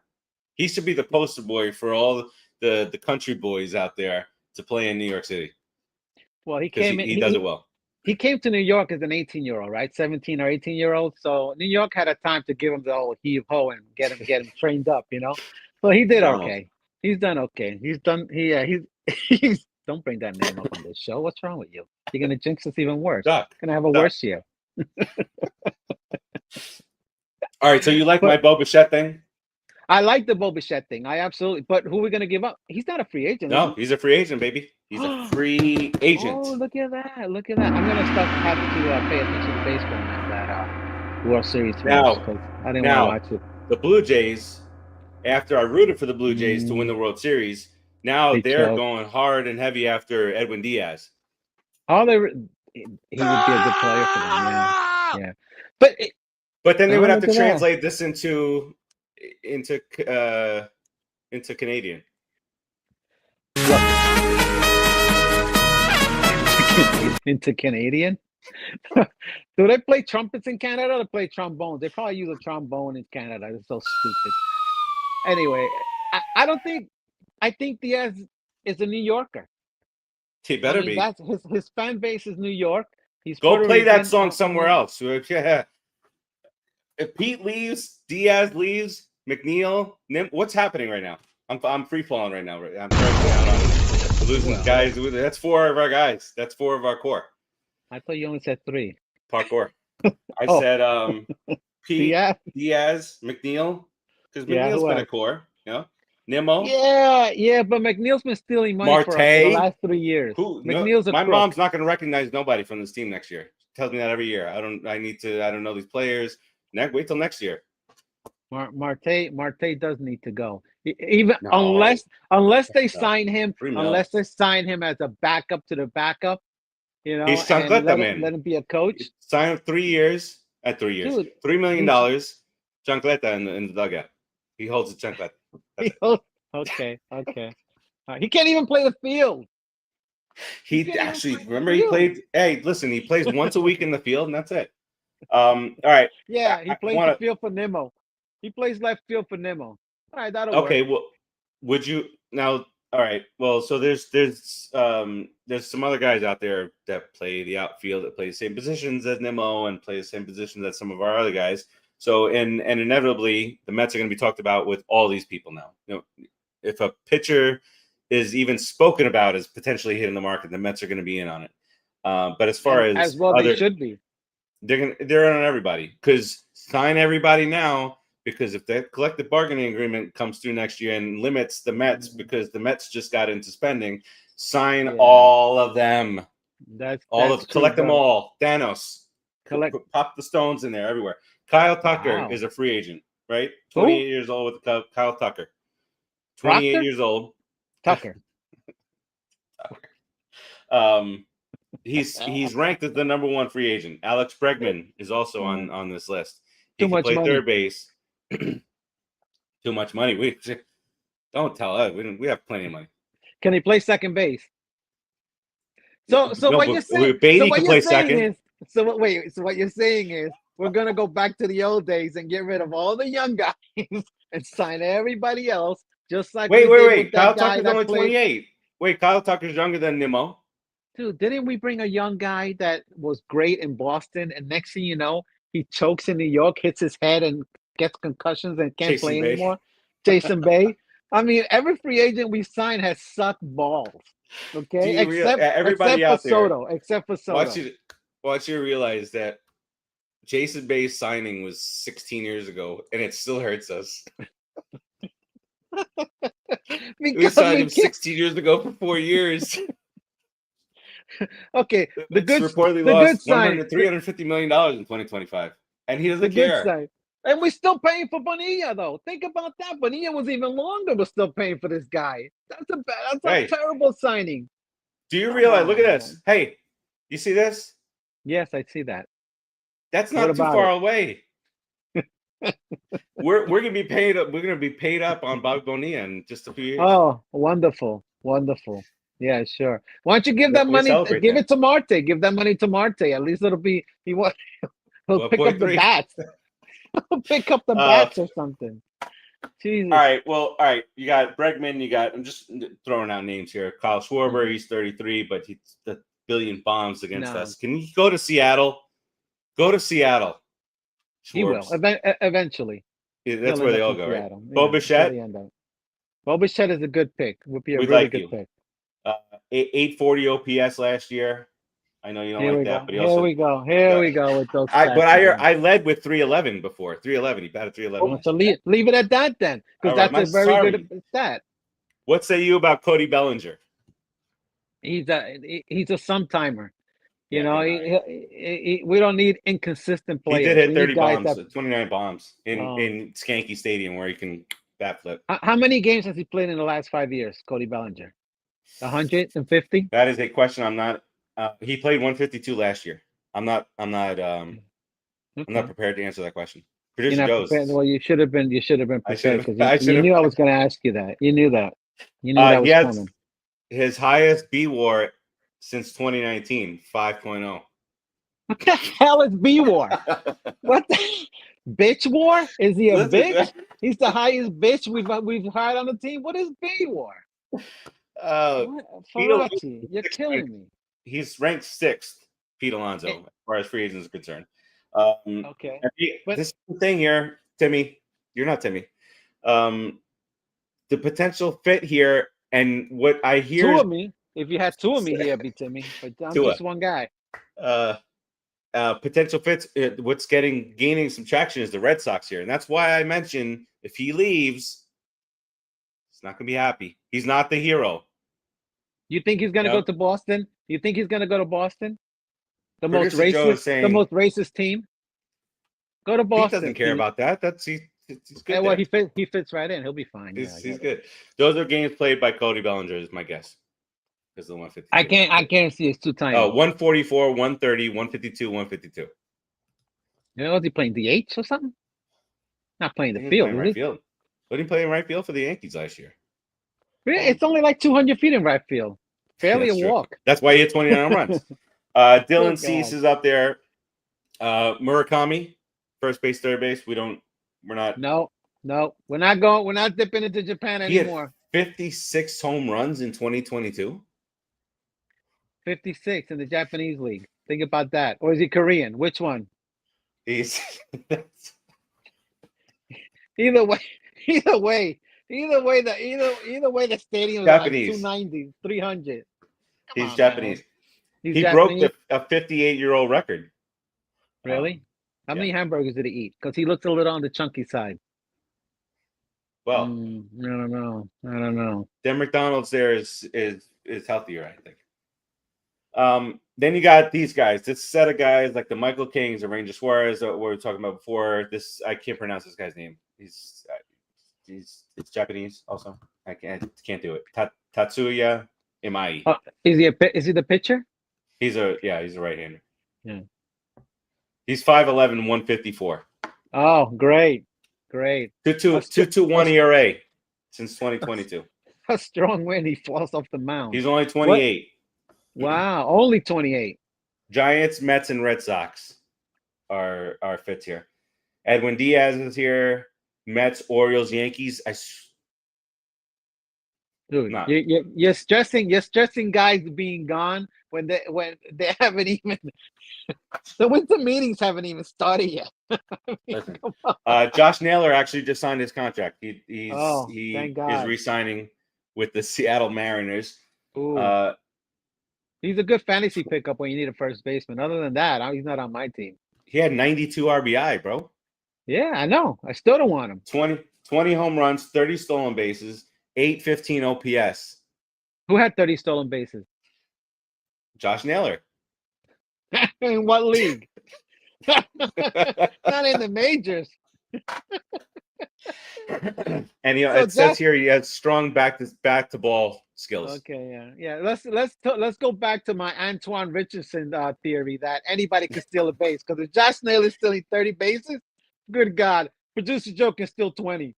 [SPEAKER 1] He should be the poster boy for all the country boys out there to play in New York City.
[SPEAKER 3] Well, he
[SPEAKER 1] does it well.
[SPEAKER 3] He came to New York as an 18-year-old, right? 17 or 18-year-old. So New York had a time to give him the old heave-ho and get him trained up, you know? So he did okay. He's done okay. He's don't bring that name up on this show. What's wrong with you? You're going to jinx us even worse. You're going to have a worse year.
[SPEAKER 1] All right, so you like my Bo Bichette thing?
[SPEAKER 3] I like the Bo Bichette thing. I absolutely. But who are we going to give up? He's not a free agent.
[SPEAKER 1] No, he's a free agent, baby. He's a free agent.
[SPEAKER 3] Oh, look at that. I'm going to start having to pay attention to baseball now that World Series.
[SPEAKER 1] Now,
[SPEAKER 3] I didn't want to watch it.
[SPEAKER 1] The Blue Jays, after I rooted for the Blue Jays to win the World Series, now they're going hard and heavy after Edwin Díaz.
[SPEAKER 3] He would be a good player for them. Yeah.
[SPEAKER 1] But then they would have to translate this into Canadian.
[SPEAKER 3] Into Canadian? Do they play trumpets in Canada or they play trombones? They probably use a trombone in Canada. It's so stupid. Anyway, I think Diaz is a New Yorker.
[SPEAKER 1] He better be.
[SPEAKER 3] That's his fan base is New York. He's
[SPEAKER 1] Go play that song somewhere else. Yeah. If Pete leaves, Diaz leaves, McNeil, what's happening right now? I'm free falling right now. I'm down on losing guys. That's 4 of our guys. That's 4 of our core.
[SPEAKER 3] I thought you only said 3.
[SPEAKER 1] Parkour. I said Pete, Diaz, McNeil, because McNeil's been a core. You know, Nimmo.
[SPEAKER 3] Yeah, but McNeil's been stealing money for the last 3 years.
[SPEAKER 1] My mom's not going to recognize nobody from this team next year. She tells me that every year. I don't know these players. Wait till next year.
[SPEAKER 3] Marte does need to go. Unless they sign him as a backup to the backup, you know.
[SPEAKER 1] He's Chancleta, man.
[SPEAKER 3] Let him be a coach.
[SPEAKER 1] Sign him 3 years. At 3 years,
[SPEAKER 3] Dude,
[SPEAKER 1] $3 million. Chancleta in the dugout. He holds the chancleta.
[SPEAKER 3] Okay. He can't even play the field.
[SPEAKER 1] He
[SPEAKER 3] can't even
[SPEAKER 1] actually
[SPEAKER 3] play the
[SPEAKER 1] remember he
[SPEAKER 3] field.
[SPEAKER 1] played. Hey, listen, he plays once a week in the field, and that's it. All right.
[SPEAKER 3] Yeah, he
[SPEAKER 1] I
[SPEAKER 3] plays
[SPEAKER 1] wanna-
[SPEAKER 3] the field for Nemo. He plays left field for Nemo. All right, that'll
[SPEAKER 1] Okay,
[SPEAKER 3] work.
[SPEAKER 1] well, would you now? All right. Well, so there's some other guys out there that play the outfield that play the same positions as Nemo and play the same positions as some of our other guys. So and inevitably the Mets are going to be talked about with all these people now. If a pitcher is even spoken about as potentially hitting the market, the Mets are going to be in on it. But as far as
[SPEAKER 3] well,
[SPEAKER 1] other,
[SPEAKER 3] they should be.
[SPEAKER 1] they're in on everybody because sign everybody now. Because if the collective bargaining agreement comes through next year and limits the Mets because the Mets just got into spending, sign all of them. Collect them all. Thanos. Pop the stones in there everywhere. Kyle Tucker is a free agent, right? 28 years old with Kyle Tucker. 28 years old.
[SPEAKER 3] Tucker.
[SPEAKER 1] He's ranked as the number one free agent. Alex Bregman is also on this list. He can play third base. Too much money. We don't tell us. We have plenty of money.
[SPEAKER 3] Can he play second base? So what you're saying?
[SPEAKER 1] Beatty can play second.
[SPEAKER 3] What you're saying is we're gonna go back to the old days and get rid of all the young guys and sign everybody else. Just like
[SPEAKER 1] wait. Kyle Tucker's only 28. Wait, Kyle Tucker's younger than Nemo.
[SPEAKER 3] Dude, didn't we bring a young guy that was great in Boston, and next thing you know, he chokes in New York, hits his head, and gets concussions and can't play anymore? Jason Bay. I mean, every free agent we sign has sucked balls. Okay, except for Soto.
[SPEAKER 1] Want you to realize that Jason Bay's signing was 16 years ago, and it still hurts us. We signed him 16 years ago for 4 years.
[SPEAKER 3] Okay,
[SPEAKER 1] reportedly lost $350 million in 2025, and he doesn't care.
[SPEAKER 3] And we're still paying for Bonilla, though. Think about that. Bonilla was even longer. We're still paying for this guy. That's a terrible signing.
[SPEAKER 1] Do you realize? Look at this. Hey, you see this?
[SPEAKER 3] Yes, I see that.
[SPEAKER 1] That's not too far away. We're gonna be paid up. We're gonna be paid up on Bob Bonilla in just a few years.
[SPEAKER 3] Oh, wonderful. Yeah, sure. Why don't you give that money? Give it to Marte. Give that money to Marte. At least he'll pick up the bats. Pick up the bats or something. Jesus.
[SPEAKER 1] All right. You got Bregman. I'm just throwing out names here. Kyle Schwarber, he's 33, but he's the billion bombs against us. Can you go to Seattle? Go to Seattle.
[SPEAKER 3] He will eventually.
[SPEAKER 1] Yeah, that's where they all go, right? Bo Bichette.
[SPEAKER 3] Bo Bichette is a good pick. Would be a really good pick.
[SPEAKER 1] 840 OPS last year. I know you don't like that, but
[SPEAKER 3] here we go with those.
[SPEAKER 1] I led with 311 before. 311. He batted 311.
[SPEAKER 3] So leave it at that then, because that's a very good stat.
[SPEAKER 1] What say you about Cody Bellinger?
[SPEAKER 3] He's a sometime. You know, we don't need inconsistent players.
[SPEAKER 1] He did hit 30 bombs, 29 bombs in Skanky Stadium where he can bat flip.
[SPEAKER 3] How many games has he played in the last 5 years, Cody Bellinger? 150?
[SPEAKER 1] That is a question I'm not. He played 152 last year. I'm not prepared to answer that question. Producer goes.
[SPEAKER 3] Well, you should have been prepared because you knew I was going to ask you that. You knew that. You knew that was coming.
[SPEAKER 1] His highest B WAR since 2019, 5.0.
[SPEAKER 3] What the hell is B WAR? What the bitch war? Is he a bitch? He's the highest bitch we've had on the team. What is B WAR? Farace, you're killing me.
[SPEAKER 1] He's ranked 6th, Pete Alonso, as far as free agents is concerned.
[SPEAKER 3] Okay.
[SPEAKER 1] But this is the thing here, Timmy. You're not Timmy. The potential fit here, and what I hear.
[SPEAKER 3] 2 of me. If you had 2 of me here, it'd be Timmy. But I'm just one guy.
[SPEAKER 1] Potential fits. What's gaining some traction is the Red Sox here, and that's why I mentioned if he leaves, he's not gonna be happy. He's not the hero.
[SPEAKER 3] You think he's gonna go to Boston? You think he's gonna go to Boston? The most racist team. Go to Boston.
[SPEAKER 1] He doesn't care about that. He's good.
[SPEAKER 3] Yeah, well, he fits right in. He'll be fine.
[SPEAKER 1] He's good. Those are games played by Cody Bellinger, is my guess. Because the 150.
[SPEAKER 3] I can't see it's too tiny.
[SPEAKER 1] 144, 130, 152, 152.
[SPEAKER 3] You know, is he playing DH or something? Not playing the field, is he?
[SPEAKER 1] What did he play in right field for the Yankees last year?
[SPEAKER 3] It's only like 200 feet in right field. Barely a
[SPEAKER 1] That's true.
[SPEAKER 3] walk.
[SPEAKER 1] That's why he hit 29 home runs. Dylan
[SPEAKER 3] Good
[SPEAKER 1] Cease
[SPEAKER 3] God.
[SPEAKER 1] is up there. Murakami, first base, third base. We're not.
[SPEAKER 3] No, we're not going. We're not dipping into Japan
[SPEAKER 1] He had
[SPEAKER 3] anymore.
[SPEAKER 1] 56 home runs in 2022.
[SPEAKER 3] 56 in the Japanese league. Think about that. Or is he Korean? Which one?
[SPEAKER 1] He's
[SPEAKER 3] Either way, the stadium is like
[SPEAKER 1] Japanese.
[SPEAKER 3] 290, 300. Come
[SPEAKER 1] He's
[SPEAKER 3] on,
[SPEAKER 1] Japanese.
[SPEAKER 3] man. He's
[SPEAKER 1] He
[SPEAKER 3] Japanese?
[SPEAKER 1] broke a 58-year-old record.
[SPEAKER 3] Really? How
[SPEAKER 1] yeah.
[SPEAKER 3] many hamburgers did he eat? Because he looks a little on the chunky side.
[SPEAKER 1] Well,
[SPEAKER 3] I don't know.
[SPEAKER 1] their McDonald's there is healthier, I think. Then you got these guys. This set of guys like the Michael Kings, the Ranger Suarez that we were talking about before. This I can't pronounce this guy's name. It's Japanese also. I can't do it. Tatsuya Imai.
[SPEAKER 3] Oh, is he the pitcher?
[SPEAKER 1] He's a right-hander.
[SPEAKER 3] Yeah.
[SPEAKER 1] He's 5'11", 154.
[SPEAKER 3] Oh, great.
[SPEAKER 1] 2.21 ERA since 2022.
[SPEAKER 3] A strong wind. He falls off the mound.
[SPEAKER 1] He's only 28.
[SPEAKER 3] Wow, only 28.
[SPEAKER 1] Giants, Mets, and Red Sox are fits here. Edwin Díaz is here. Mets, Orioles, Yankees.
[SPEAKER 3] Dude,
[SPEAKER 1] Nah.
[SPEAKER 3] you're stressing guys being gone when they haven't even the winter meetings haven't even started yet.
[SPEAKER 1] Listen, Josh Naylor actually just signed his contract. He
[SPEAKER 3] thank God.
[SPEAKER 1] is re-signing with the Seattle Mariners.
[SPEAKER 3] Ooh. He's a good fantasy pickup when you need a first baseman. Other than that, he's not on my team.
[SPEAKER 1] He had 92 RBI, bro.
[SPEAKER 3] Yeah, I know. I still don't want him.
[SPEAKER 1] 20 home runs, 30 stolen bases, 815 OPS.
[SPEAKER 3] Who had 30 stolen bases?
[SPEAKER 1] Josh Naylor.
[SPEAKER 3] In what league? Not in the majors.
[SPEAKER 1] And it says here he has strong back to ball skills.
[SPEAKER 3] Okay, yeah. Let's go back to my Antoan Richardson theory that anybody can steal a base. Because if Josh Naylor is stealing 30 bases, good God, Producer Joe can steal 20.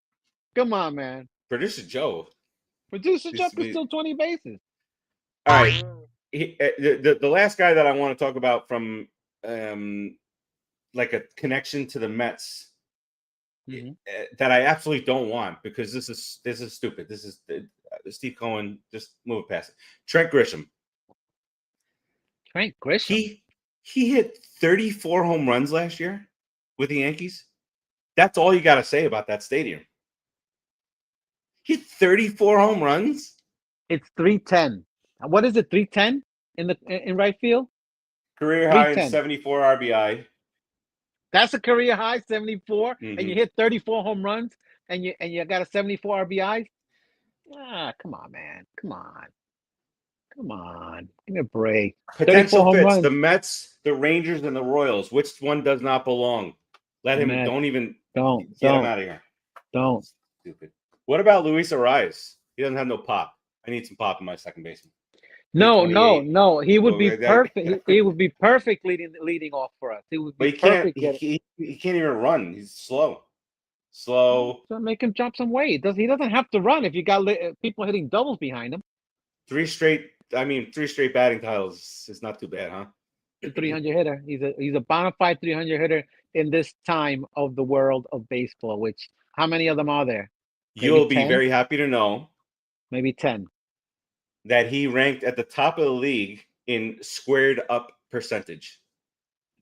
[SPEAKER 3] Come on, man.
[SPEAKER 1] Producer Joe
[SPEAKER 3] can steal 20 bases.
[SPEAKER 1] All right. The last guy that I want to talk about from like a connection to the Mets that I absolutely don't want because this is stupid. This is Steve Cohen. Just move it past it. Trent Grisham. He hit 34 home runs last year with the Yankees. That's all you got to say about that stadium. He hit 34 home runs.
[SPEAKER 3] It's 310. What is it? 310 in right field.
[SPEAKER 1] Career high in 74 RBI.
[SPEAKER 3] That's a career high, 74,
[SPEAKER 1] Mm-hmm.
[SPEAKER 3] and you hit 34 home runs, and you got a 74 RBI. Come on, man. Come on. Give me a break.
[SPEAKER 1] Potential fits: the Mets, the Rangers, and the Royals. Which one does not belong? Let him.
[SPEAKER 3] Mets.
[SPEAKER 1] Don't get
[SPEAKER 3] Don't.
[SPEAKER 1] him out of here.
[SPEAKER 3] Don't.
[SPEAKER 1] Stupid. What about Luis Arias? He doesn't have no pop. I need some pop in my second baseman.
[SPEAKER 3] No. He would be perfect. He would be perfect leading off for us. He would be perfect.
[SPEAKER 1] He can't even run. He's slow. So
[SPEAKER 3] make him drop some weight. He doesn't have to run if you got people hitting doubles behind him.
[SPEAKER 1] 3 straight batting titles is not too bad, huh?
[SPEAKER 3] 300 hitter. He's a bona fide 300 hitter in this time of the world of baseball. Which how many of them are there?
[SPEAKER 1] You'll be very happy to know.
[SPEAKER 3] Maybe 10.
[SPEAKER 1] That he ranked at the top of the league in squared up percentage.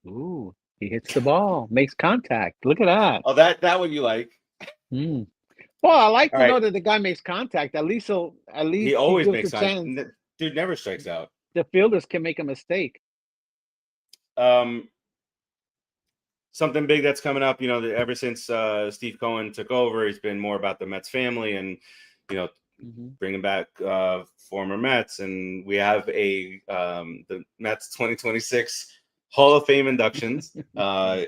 [SPEAKER 3] Ooh, he hits the ball, makes contact. Look at that.
[SPEAKER 1] Oh, that one you like.
[SPEAKER 3] Well, I like to know that the guy makes contact. At least
[SPEAKER 1] he always makes contact. Dude never strikes out.
[SPEAKER 3] The fielders can make a mistake.
[SPEAKER 1] Something big that's coming up, ever since Steve Cohen took over, he's been more about the Mets family and, bringing back former Mets. And we have the Mets 2026 Hall of Fame inductions. And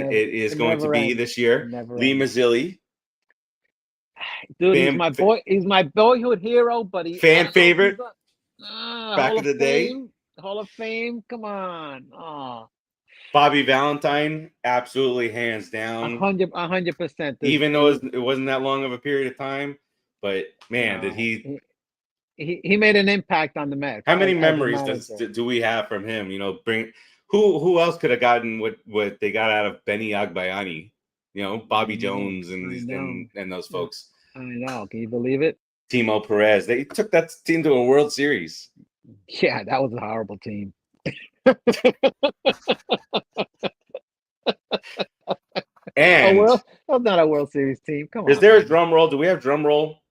[SPEAKER 1] it is going to be this year. Lee Mazzilli.
[SPEAKER 3] Dude, he's my boy. He's my boyhood hero, but
[SPEAKER 1] fan favorite back in the day.
[SPEAKER 3] Hall of Fame. Come on. Oh.
[SPEAKER 1] Bobby Valentine, absolutely hands down.
[SPEAKER 3] 100%.
[SPEAKER 1] Even though it wasn't that long of a period of time, but man, did he
[SPEAKER 3] made an impact on the Mets.
[SPEAKER 1] How many
[SPEAKER 3] as a
[SPEAKER 1] memories
[SPEAKER 3] manager.
[SPEAKER 1] do we have from him? You know, who else could have gotten what they got out of Benny Agbayani? You know, Bobby Jones and those folks.
[SPEAKER 3] I know. Can you believe it?
[SPEAKER 1] Timo Perez. They took that team to a World Series.
[SPEAKER 3] Yeah, that was a horrible team.
[SPEAKER 1] And
[SPEAKER 3] that's not a World Series team. Come on.
[SPEAKER 1] Is there a drum roll? Do we have drum roll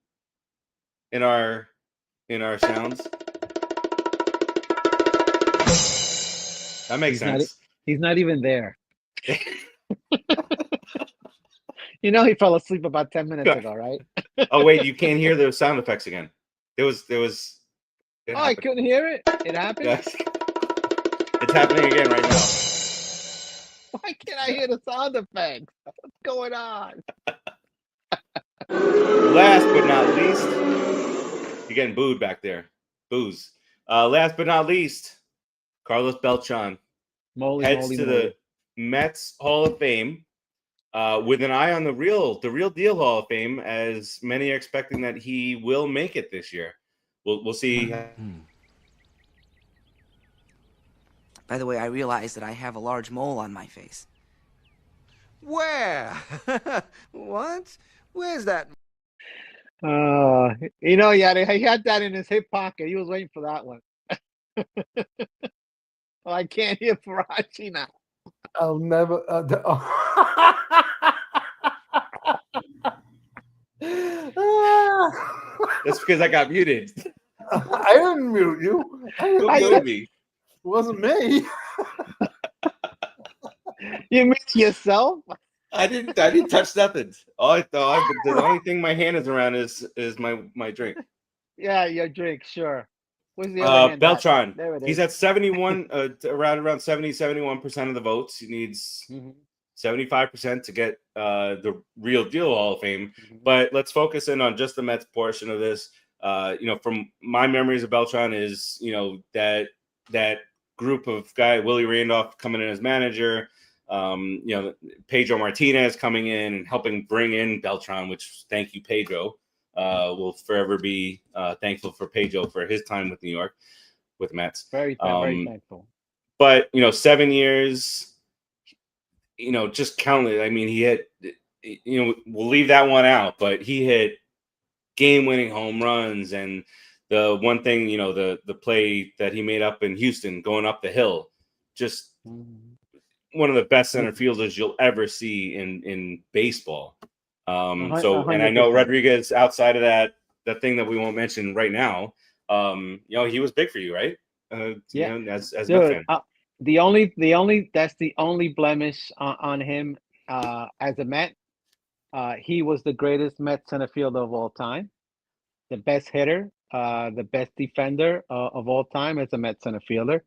[SPEAKER 1] in our sounds? That makes sense.
[SPEAKER 3] He's not even there. You know, he fell asleep about 10 minutes ago, right?
[SPEAKER 1] Oh wait, you can't hear the sound effects again. There was.
[SPEAKER 3] I couldn't hear it. It happened.
[SPEAKER 1] Yes. It's happening again right now.
[SPEAKER 3] Why can't I hear the sound effects? What's going on?
[SPEAKER 1] Last but not least, you're getting booed back there. Boos. Last but not least, Carlos Beltrán heads to the Mets Hall of Fame with an eye on the real deal Hall of Fame, as many are expecting that he will make it this year. We'll see.
[SPEAKER 5] By the way, I realize that I have a large mole on my face.
[SPEAKER 6] Where? What? Where's that?
[SPEAKER 3] You know, he had that in his hip pocket. He was waiting for that one. Well, I can't hear Farace now.
[SPEAKER 4] I'll never.
[SPEAKER 1] That's because I got muted.
[SPEAKER 4] I didn't mute you.
[SPEAKER 1] Who muted me?
[SPEAKER 4] It wasn't me.
[SPEAKER 3] You mean yourself?
[SPEAKER 1] I didn't touch nothing. The only thing my hand is around is my drink.
[SPEAKER 3] Yeah, your drink, sure. Where's the other hand?
[SPEAKER 1] Beltrán.
[SPEAKER 3] There it is.
[SPEAKER 1] He's at 71, around 71% of the votes. He needs 75% to get the real deal Hall of Fame. But let's focus in on just the Mets portion of this. From my memories of Beltrán is, that group of guy, Willie Randolph coming in as manager, Pedro Martinez coming in and helping bring in Beltrán, which thank you, Pedro. We'll forever be thankful for Pedro for his time with New York, with the Mets.
[SPEAKER 3] Very thankful.
[SPEAKER 1] But 7 years, just countless. I mean, he hit. We'll leave that one out, but he hit game-winning home runs, and the one thing, the play that he made up in Houston, going up the hill, just one of the best center fielders you'll ever see in baseball. And I know Rodriguez, outside of that thing that we won't mention right now, he was big for you, right?
[SPEAKER 3] Yeah.
[SPEAKER 1] As a
[SPEAKER 3] Dude,
[SPEAKER 1] fan.
[SPEAKER 3] That's the only blemish on him as a Met. He was the greatest Met center fielder of all time, the best hitter, the best defender of all time as a Met center fielder.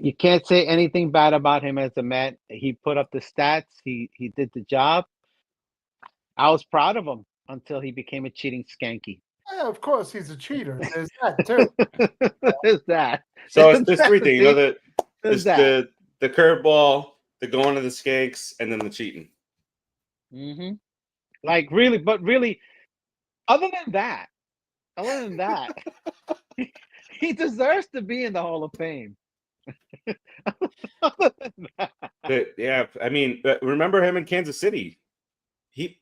[SPEAKER 3] You can't say anything bad about him as a Met. He put up the stats. He did the job. I was proud of him until he became a cheating skanky.
[SPEAKER 4] Yeah, of course, he's a cheater. There's that too.
[SPEAKER 3] There's that.
[SPEAKER 1] So there's three things.
[SPEAKER 3] There's
[SPEAKER 1] the curveball, the going to the skanks, and then the cheating.
[SPEAKER 3] Like really, but really, other than that, he deserves to be in the Hall of Fame. Other than that.
[SPEAKER 1] Yeah, I mean, remember him in Kansas City? He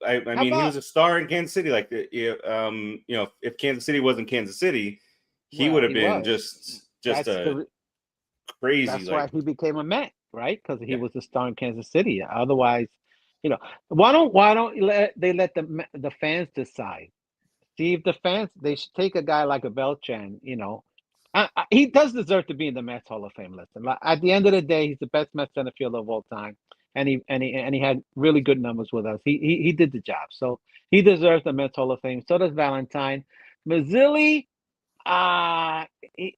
[SPEAKER 1] was a star in Kansas City. Like, if Kansas City wasn't Kansas City, he would have been just crazy.
[SPEAKER 3] That's why he became a Met, right? Because he was a star in Kansas City. Otherwise, why don't they let the fans decide? See, if the fans, they should take a guy like a Beltrán. He does deserve to be in the Mets Hall of Fame list. At the end of the day, he's the best Mets center fielder of all time. And he had really good numbers with us. He did the job, so he deserves the Mets Hall of Fame. So does Valentine. Mazzilli, I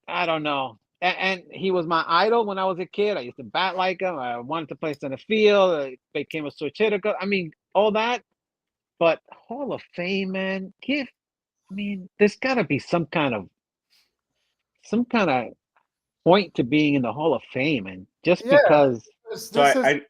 [SPEAKER 3] don't know. And he was my idol when I was a kid. I used to bat like him. I wanted to play center field. I became a switch hitter. I mean, all that. But Hall of Fame, man, there's got to be some kind of point to being in the Hall of Fame, and just
[SPEAKER 4] Yeah.
[SPEAKER 3] because.
[SPEAKER 4] This
[SPEAKER 1] So
[SPEAKER 4] is
[SPEAKER 1] I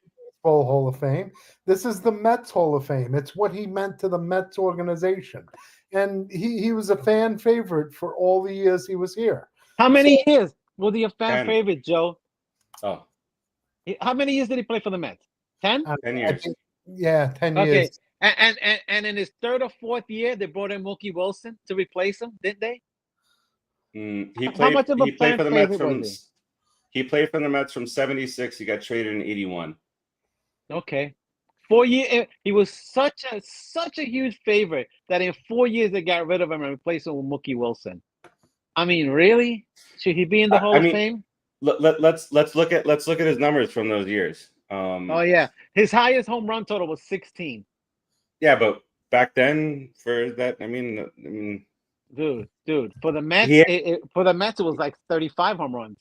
[SPEAKER 4] Baseball Hall of Fame. This is the Mets Hall of Fame. It's what he meant to the Mets organization. And he was a fan favorite for all the years he was here.
[SPEAKER 3] How many years was he a fan
[SPEAKER 1] 10.
[SPEAKER 3] favorite, Joe?
[SPEAKER 1] oh
[SPEAKER 3] How many years did he play for the Mets? 10?
[SPEAKER 1] 10
[SPEAKER 4] I
[SPEAKER 1] years.
[SPEAKER 4] think, yeah, 10
[SPEAKER 3] Okay.
[SPEAKER 4] years.
[SPEAKER 3] And in his third or fourth year, they brought in Mookie Wilson to replace him, didn't they?
[SPEAKER 1] He
[SPEAKER 3] How much of a
[SPEAKER 1] He played
[SPEAKER 3] fan
[SPEAKER 1] for the Mets
[SPEAKER 3] favorite
[SPEAKER 1] from.
[SPEAKER 3] was
[SPEAKER 1] He played for the Mets from 76. He got traded in 81.
[SPEAKER 3] Okay. 4 years. He was such a huge favorite that in 4 years they got rid of him and replaced him with Mookie Wilson. I mean, really? Should he be in the Hall of Fame?
[SPEAKER 1] Let's look at his numbers from those years.
[SPEAKER 3] Oh yeah, his highest home run total was 16.
[SPEAKER 1] Yeah, but back then for that, I mean,
[SPEAKER 3] Dude, for the Mets,
[SPEAKER 1] he,
[SPEAKER 3] for the Mets it was like 35 home runs.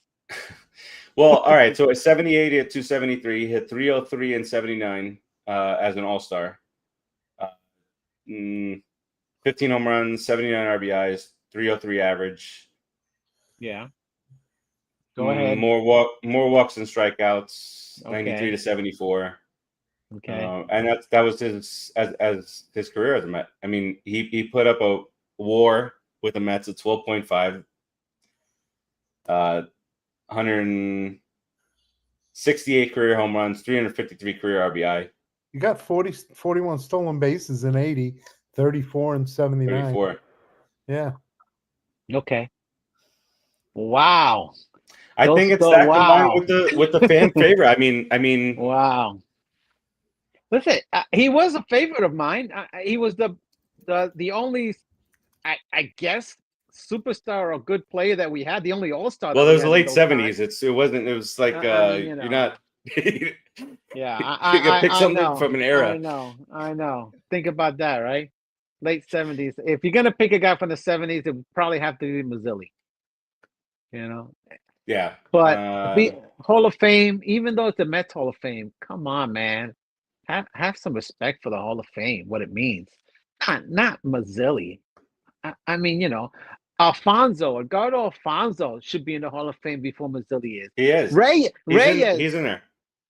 [SPEAKER 1] well, all right. So at 78 at 273, he hit 303 and 79 as an All-Star. 15 home runs, 79 RBIs, 303 average.
[SPEAKER 3] Yeah. Go ahead.
[SPEAKER 1] More walks and strikeouts,
[SPEAKER 3] Okay.
[SPEAKER 1] 93 to 74.
[SPEAKER 3] Okay.
[SPEAKER 1] And that was his as his career as a Met. I mean, he put up a WAR with the Mets at 12.5, 168 career home runs, 353 career RBI.
[SPEAKER 4] You got 41 stolen bases in 80, 34 and 79.
[SPEAKER 1] 34.
[SPEAKER 4] Yeah.
[SPEAKER 3] Okay. Wow.
[SPEAKER 1] I think it's that
[SPEAKER 3] wow.
[SPEAKER 1] combined with the fan favorite. I mean.
[SPEAKER 3] Wow. Listen, he was a favorite of mine. He was the only, I guess, superstar or good player that we had. The only All-Star.
[SPEAKER 1] Well,
[SPEAKER 3] that
[SPEAKER 1] it was
[SPEAKER 3] we
[SPEAKER 1] the
[SPEAKER 3] had
[SPEAKER 1] late 70s. It was like
[SPEAKER 3] I mean,
[SPEAKER 1] you're not.
[SPEAKER 3] Yeah,
[SPEAKER 1] you can pick something
[SPEAKER 3] know,
[SPEAKER 1] from an era.
[SPEAKER 3] I know. Think about that, right? Late 70s. If you're gonna pick a guy from the 70s, it would probably have to be Mazzilli. You know.
[SPEAKER 1] Yeah.
[SPEAKER 3] But Hall of Fame, even though it's the Mets Hall of Fame, come on, man. Have some respect for the Hall of Fame, what it means. Not Mazzilli. I mean, Edgardo Alfonso should be in the Hall of Fame before Mazzilli is.
[SPEAKER 1] He is.
[SPEAKER 3] Reyes.
[SPEAKER 1] He's in there.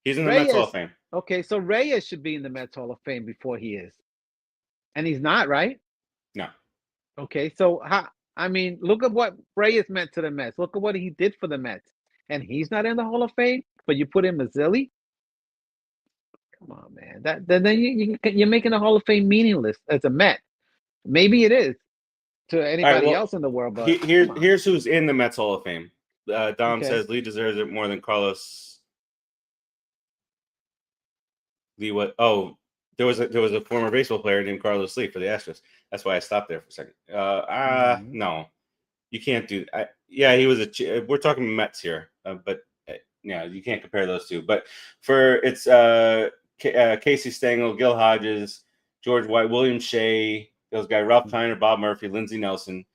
[SPEAKER 1] He's in the Mets Hall of Fame.
[SPEAKER 3] Okay, so Reyes should be in the Mets Hall of Fame before he is. And he's not, right?
[SPEAKER 1] No.
[SPEAKER 3] Okay, so look at what Reyes meant to the Mets. Look at what he did for the Mets. And he's not in the Hall of Fame, but you put in Mazzilli? Come on, man. Then you're making the Hall of Fame meaningless as a Met. Maybe it is to anybody else in the world, but
[SPEAKER 1] here's who's in the Mets Hall of Fame. Dom says Lee deserves it more than Carlos. Lee, what? Oh, there was a former baseball player named Carlos Lee for the Astros. That's why I stopped there for a second. No, you can't do. Yeah, he was we're talking Mets here, but yeah, you can't compare those two. But it's Casey Stengel, Gil Hodges, George White, William Shea, those guys, Ralph Kiner, Bob Murphy, Lindsey Nelson,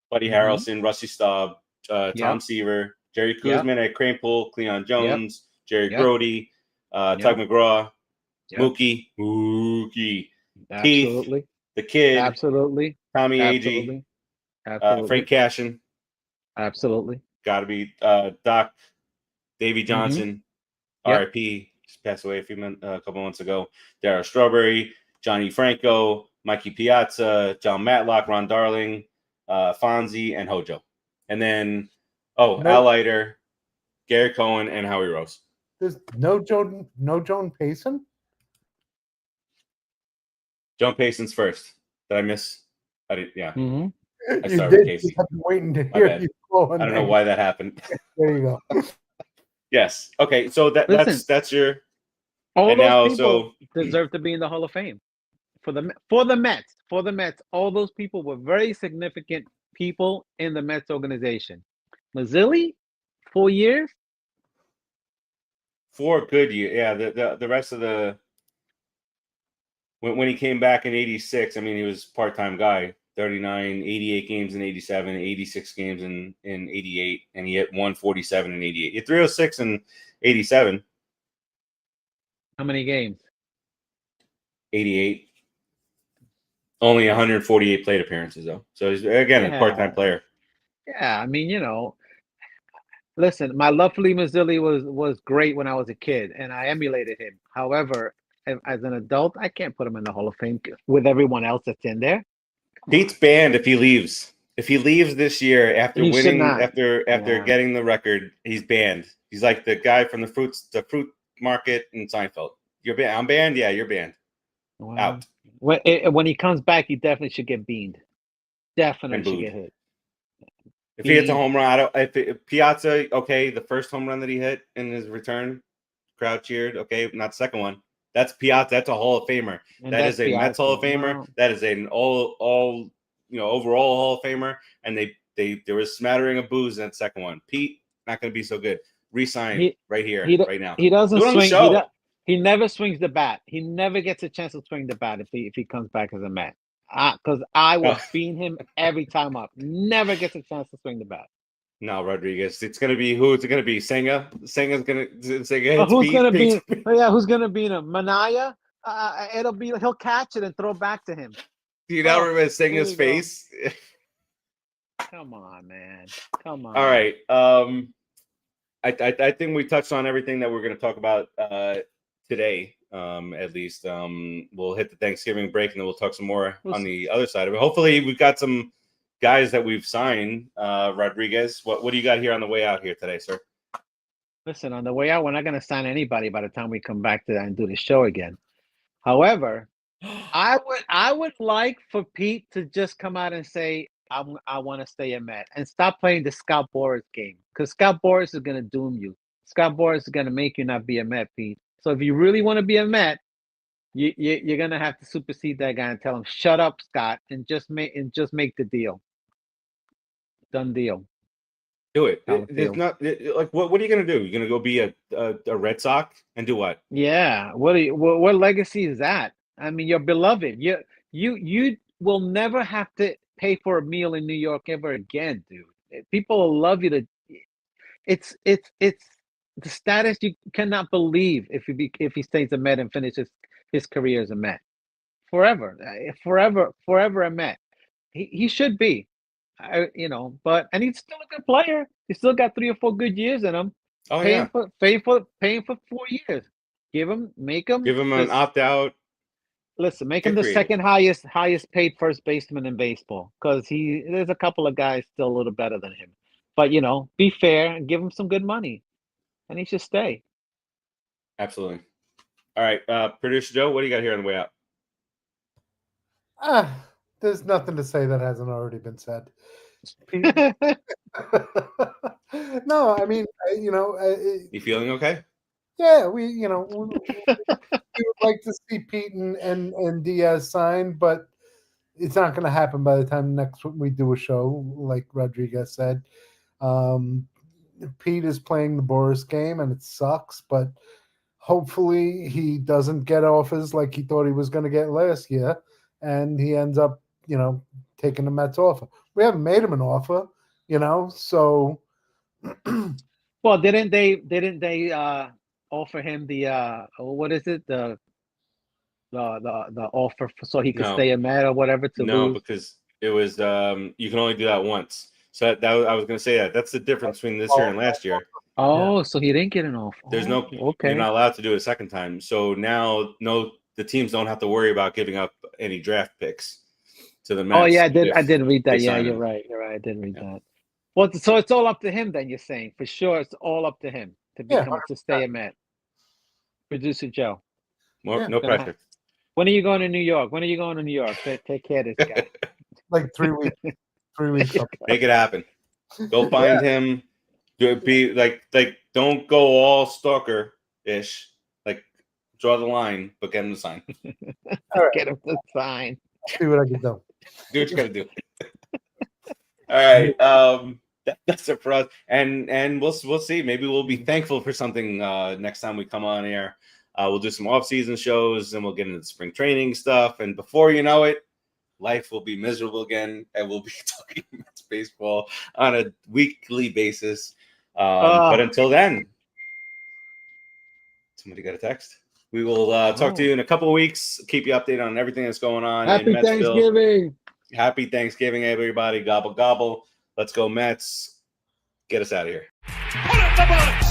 [SPEAKER 1] Buddy Harrelson, Rusty Staub, Tom Seaver, Jerry Kuzman, Ed Kranepool, Cleon Jones, Jerry Grody, Tug McGraw, Mookie,
[SPEAKER 3] absolutely.
[SPEAKER 1] Keith, the Kid,
[SPEAKER 3] absolutely,
[SPEAKER 1] Tommy Agee, Frank Cashin,
[SPEAKER 3] absolutely.
[SPEAKER 1] Got to be Doc, Davey Johnson, R.I.P. Just passed away a couple months ago. Darryl Strawberry, Johnny Franco, Mikey Piazza, John Matlock, Ron Darling, Fonzie, and Hojo. And then, Al Leiter, Gary Cohen, and Howie Rose.
[SPEAKER 4] There's no Joan Payson?
[SPEAKER 1] Joan Payson's first. Did I miss? I did. Yeah.
[SPEAKER 3] Mm-hmm.
[SPEAKER 1] I started with Casey.
[SPEAKER 4] I've been waiting to hear you.
[SPEAKER 1] I don't know why that happened.
[SPEAKER 4] There you go.
[SPEAKER 1] Yes. Okay. So that's your.
[SPEAKER 3] All
[SPEAKER 1] and
[SPEAKER 3] those
[SPEAKER 1] now,
[SPEAKER 3] people deserve to be in the Hall of Fame. For the Mets, all those people were very significant people in the Mets organization. Mazzilli, 4 years.
[SPEAKER 1] 4 good years. Yeah. The rest of the. When he came back in 86, I mean, he was a part-time guy, 39, 88 games in 87, 86 games in 88, and he hit 147 in 88. He hit 306 in 87.
[SPEAKER 3] How many games?
[SPEAKER 1] 88. Only 148 plate appearances, though. So he's, again, a part-time player.
[SPEAKER 3] Yeah, I mean, Listen, my love for Lee Mazzilli was great when I was a kid, and I emulated him. However, as an adult, I can't put him in the Hall of Fame with everyone else that's in there.
[SPEAKER 1] Pete's banned if he leaves. If he leaves this year after
[SPEAKER 3] He should
[SPEAKER 1] winning,
[SPEAKER 3] not.
[SPEAKER 1] after
[SPEAKER 3] Yeah.
[SPEAKER 1] getting the record, he's banned. He's like the guy from the fruit market in Seinfeld. You're banned. I'm banned. Yeah, you're banned.
[SPEAKER 3] Well,
[SPEAKER 1] Out.
[SPEAKER 3] when he comes back, he definitely should get beaned. Definitely
[SPEAKER 1] And
[SPEAKER 3] should
[SPEAKER 1] booed.
[SPEAKER 3] get hit.
[SPEAKER 1] If he hits a home run, if Piazza, okay, the first home run that he hit in his return, crowd cheered. Okay, not the second one. That's Piazza. That's a Hall of Famer.
[SPEAKER 3] And
[SPEAKER 1] That is a
[SPEAKER 3] Piazza.
[SPEAKER 1] Mets Hall of Famer.
[SPEAKER 3] Wow.
[SPEAKER 1] That is an all overall Hall of Famer. And there was a smattering of boos in that second one. Pete, not going to be so good. Resign right here, right now.
[SPEAKER 3] He doesn't
[SPEAKER 1] Do it on the
[SPEAKER 3] swing.
[SPEAKER 1] show.
[SPEAKER 3] He never swings the bat. He never gets a chance to swing the bat if he comes back as a Met. Because I will bean him every time up. Never gets a chance to swing the bat.
[SPEAKER 1] No, Rodriguez. It's going to be who? It's going to be Senga. Senga's going to say,
[SPEAKER 3] who's going to be? Yeah, who's going to beat him? Manaya. He'll catch it and throw it back to him.
[SPEAKER 1] Do you now remember Senga's face?
[SPEAKER 3] Come on, man. Come on.
[SPEAKER 1] All right. I think we touched on everything that we're going to talk about today. At least we'll hit the Thanksgiving break and then we'll talk some more on the other side of it. Hopefully, we've got some guys that we've signed. Rodriguez, what do you got here on the way out here today, sir?
[SPEAKER 3] Listen, on the way out, we're not going to sign anybody by the time we come back to that and do the show again. However, I would like for Pete to just come out and say, I want to stay a Met and stop playing the Scott Boras game, because Scott Boras is going to doom you. Scott Boras is going to make you not be a Met, Pete. So if you really want to be a Met, you're going to have to supersede that guy and tell him, shut up, Scott, and just make the deal. Done deal.
[SPEAKER 1] Do it. It's not like what are you going to do? You're going to go be a Red Sox and do what?
[SPEAKER 3] Yeah. What legacy is that? I mean, you're beloved. You will never have to pay for a meal in New York ever again, dude. People will love you it's the status you cannot believe if he stays a Met and finishes his career as a Met. Forever a Met. He should be. And he's still a good player. He's still got 3 or 4 good years in him.
[SPEAKER 1] Oh,
[SPEAKER 3] paying for 4 years. Give him
[SPEAKER 1] an opt out.
[SPEAKER 3] Listen, make him the second highest paid first baseman in baseball, because there's a couple of guys still a little better than him. But be fair and give him some good money, and he should stay.
[SPEAKER 1] Absolutely. All right, Producer Joe, what do you got here on the way out?
[SPEAKER 4] There's nothing to say that hasn't already been said. No, I mean,
[SPEAKER 1] you feeling okay?
[SPEAKER 4] Yeah, we would like to see Pete and Diaz sign, but it's not going to happen by the time next we do a show, like Rodriguez said. Pete is playing the Boras game, and it sucks, but hopefully he doesn't get offers like he thought he was going to get last year, and he ends up, taking the Mets offer. We haven't made him an offer, so.
[SPEAKER 3] Well, didn't they offer him the what is it, the offer so he could stay a Met or whatever to lose?
[SPEAKER 1] Because it was you can only do that once. So I was going to say that's the difference between this year and last year.
[SPEAKER 3] Oh, so he didn't get an offer.
[SPEAKER 1] There's you're not allowed to do it a second time. So now the teams don't have to worry about giving up any draft picks to the Mets.
[SPEAKER 3] Oh yeah, I did read that. Yeah, you're right. I did read that. Well, so it's all up to him then. You're saying for sure it's all up to him to stay a Met. Producer Joe.
[SPEAKER 1] No pressure.
[SPEAKER 3] When are you going to New York? Take care of this guy.
[SPEAKER 4] Like 3 weeks. 3 weeks.
[SPEAKER 1] Make it happen. Go find him. Be like don't go all stalker-ish. Like draw the line, but get him to sign.
[SPEAKER 4] All right.
[SPEAKER 3] Get him to sign.
[SPEAKER 4] See what I can do.
[SPEAKER 1] Do what you gotta do. All right. That's it for us. And we'll see. Maybe we'll be thankful for something next time we come on air. We'll do some off-season shows, and we'll get into the spring training stuff. And before you know it, life will be miserable again, and we'll be talking Mets baseball on a weekly basis. But until then, somebody got a text. We will talk to you in a couple of weeks. Keep you updated on everything that's going on.
[SPEAKER 3] Happy Thanksgiving.
[SPEAKER 1] Happy Thanksgiving, everybody. Gobble, gobble. Let's go, Mets. Get us out of here.
[SPEAKER 2] Put it in the box!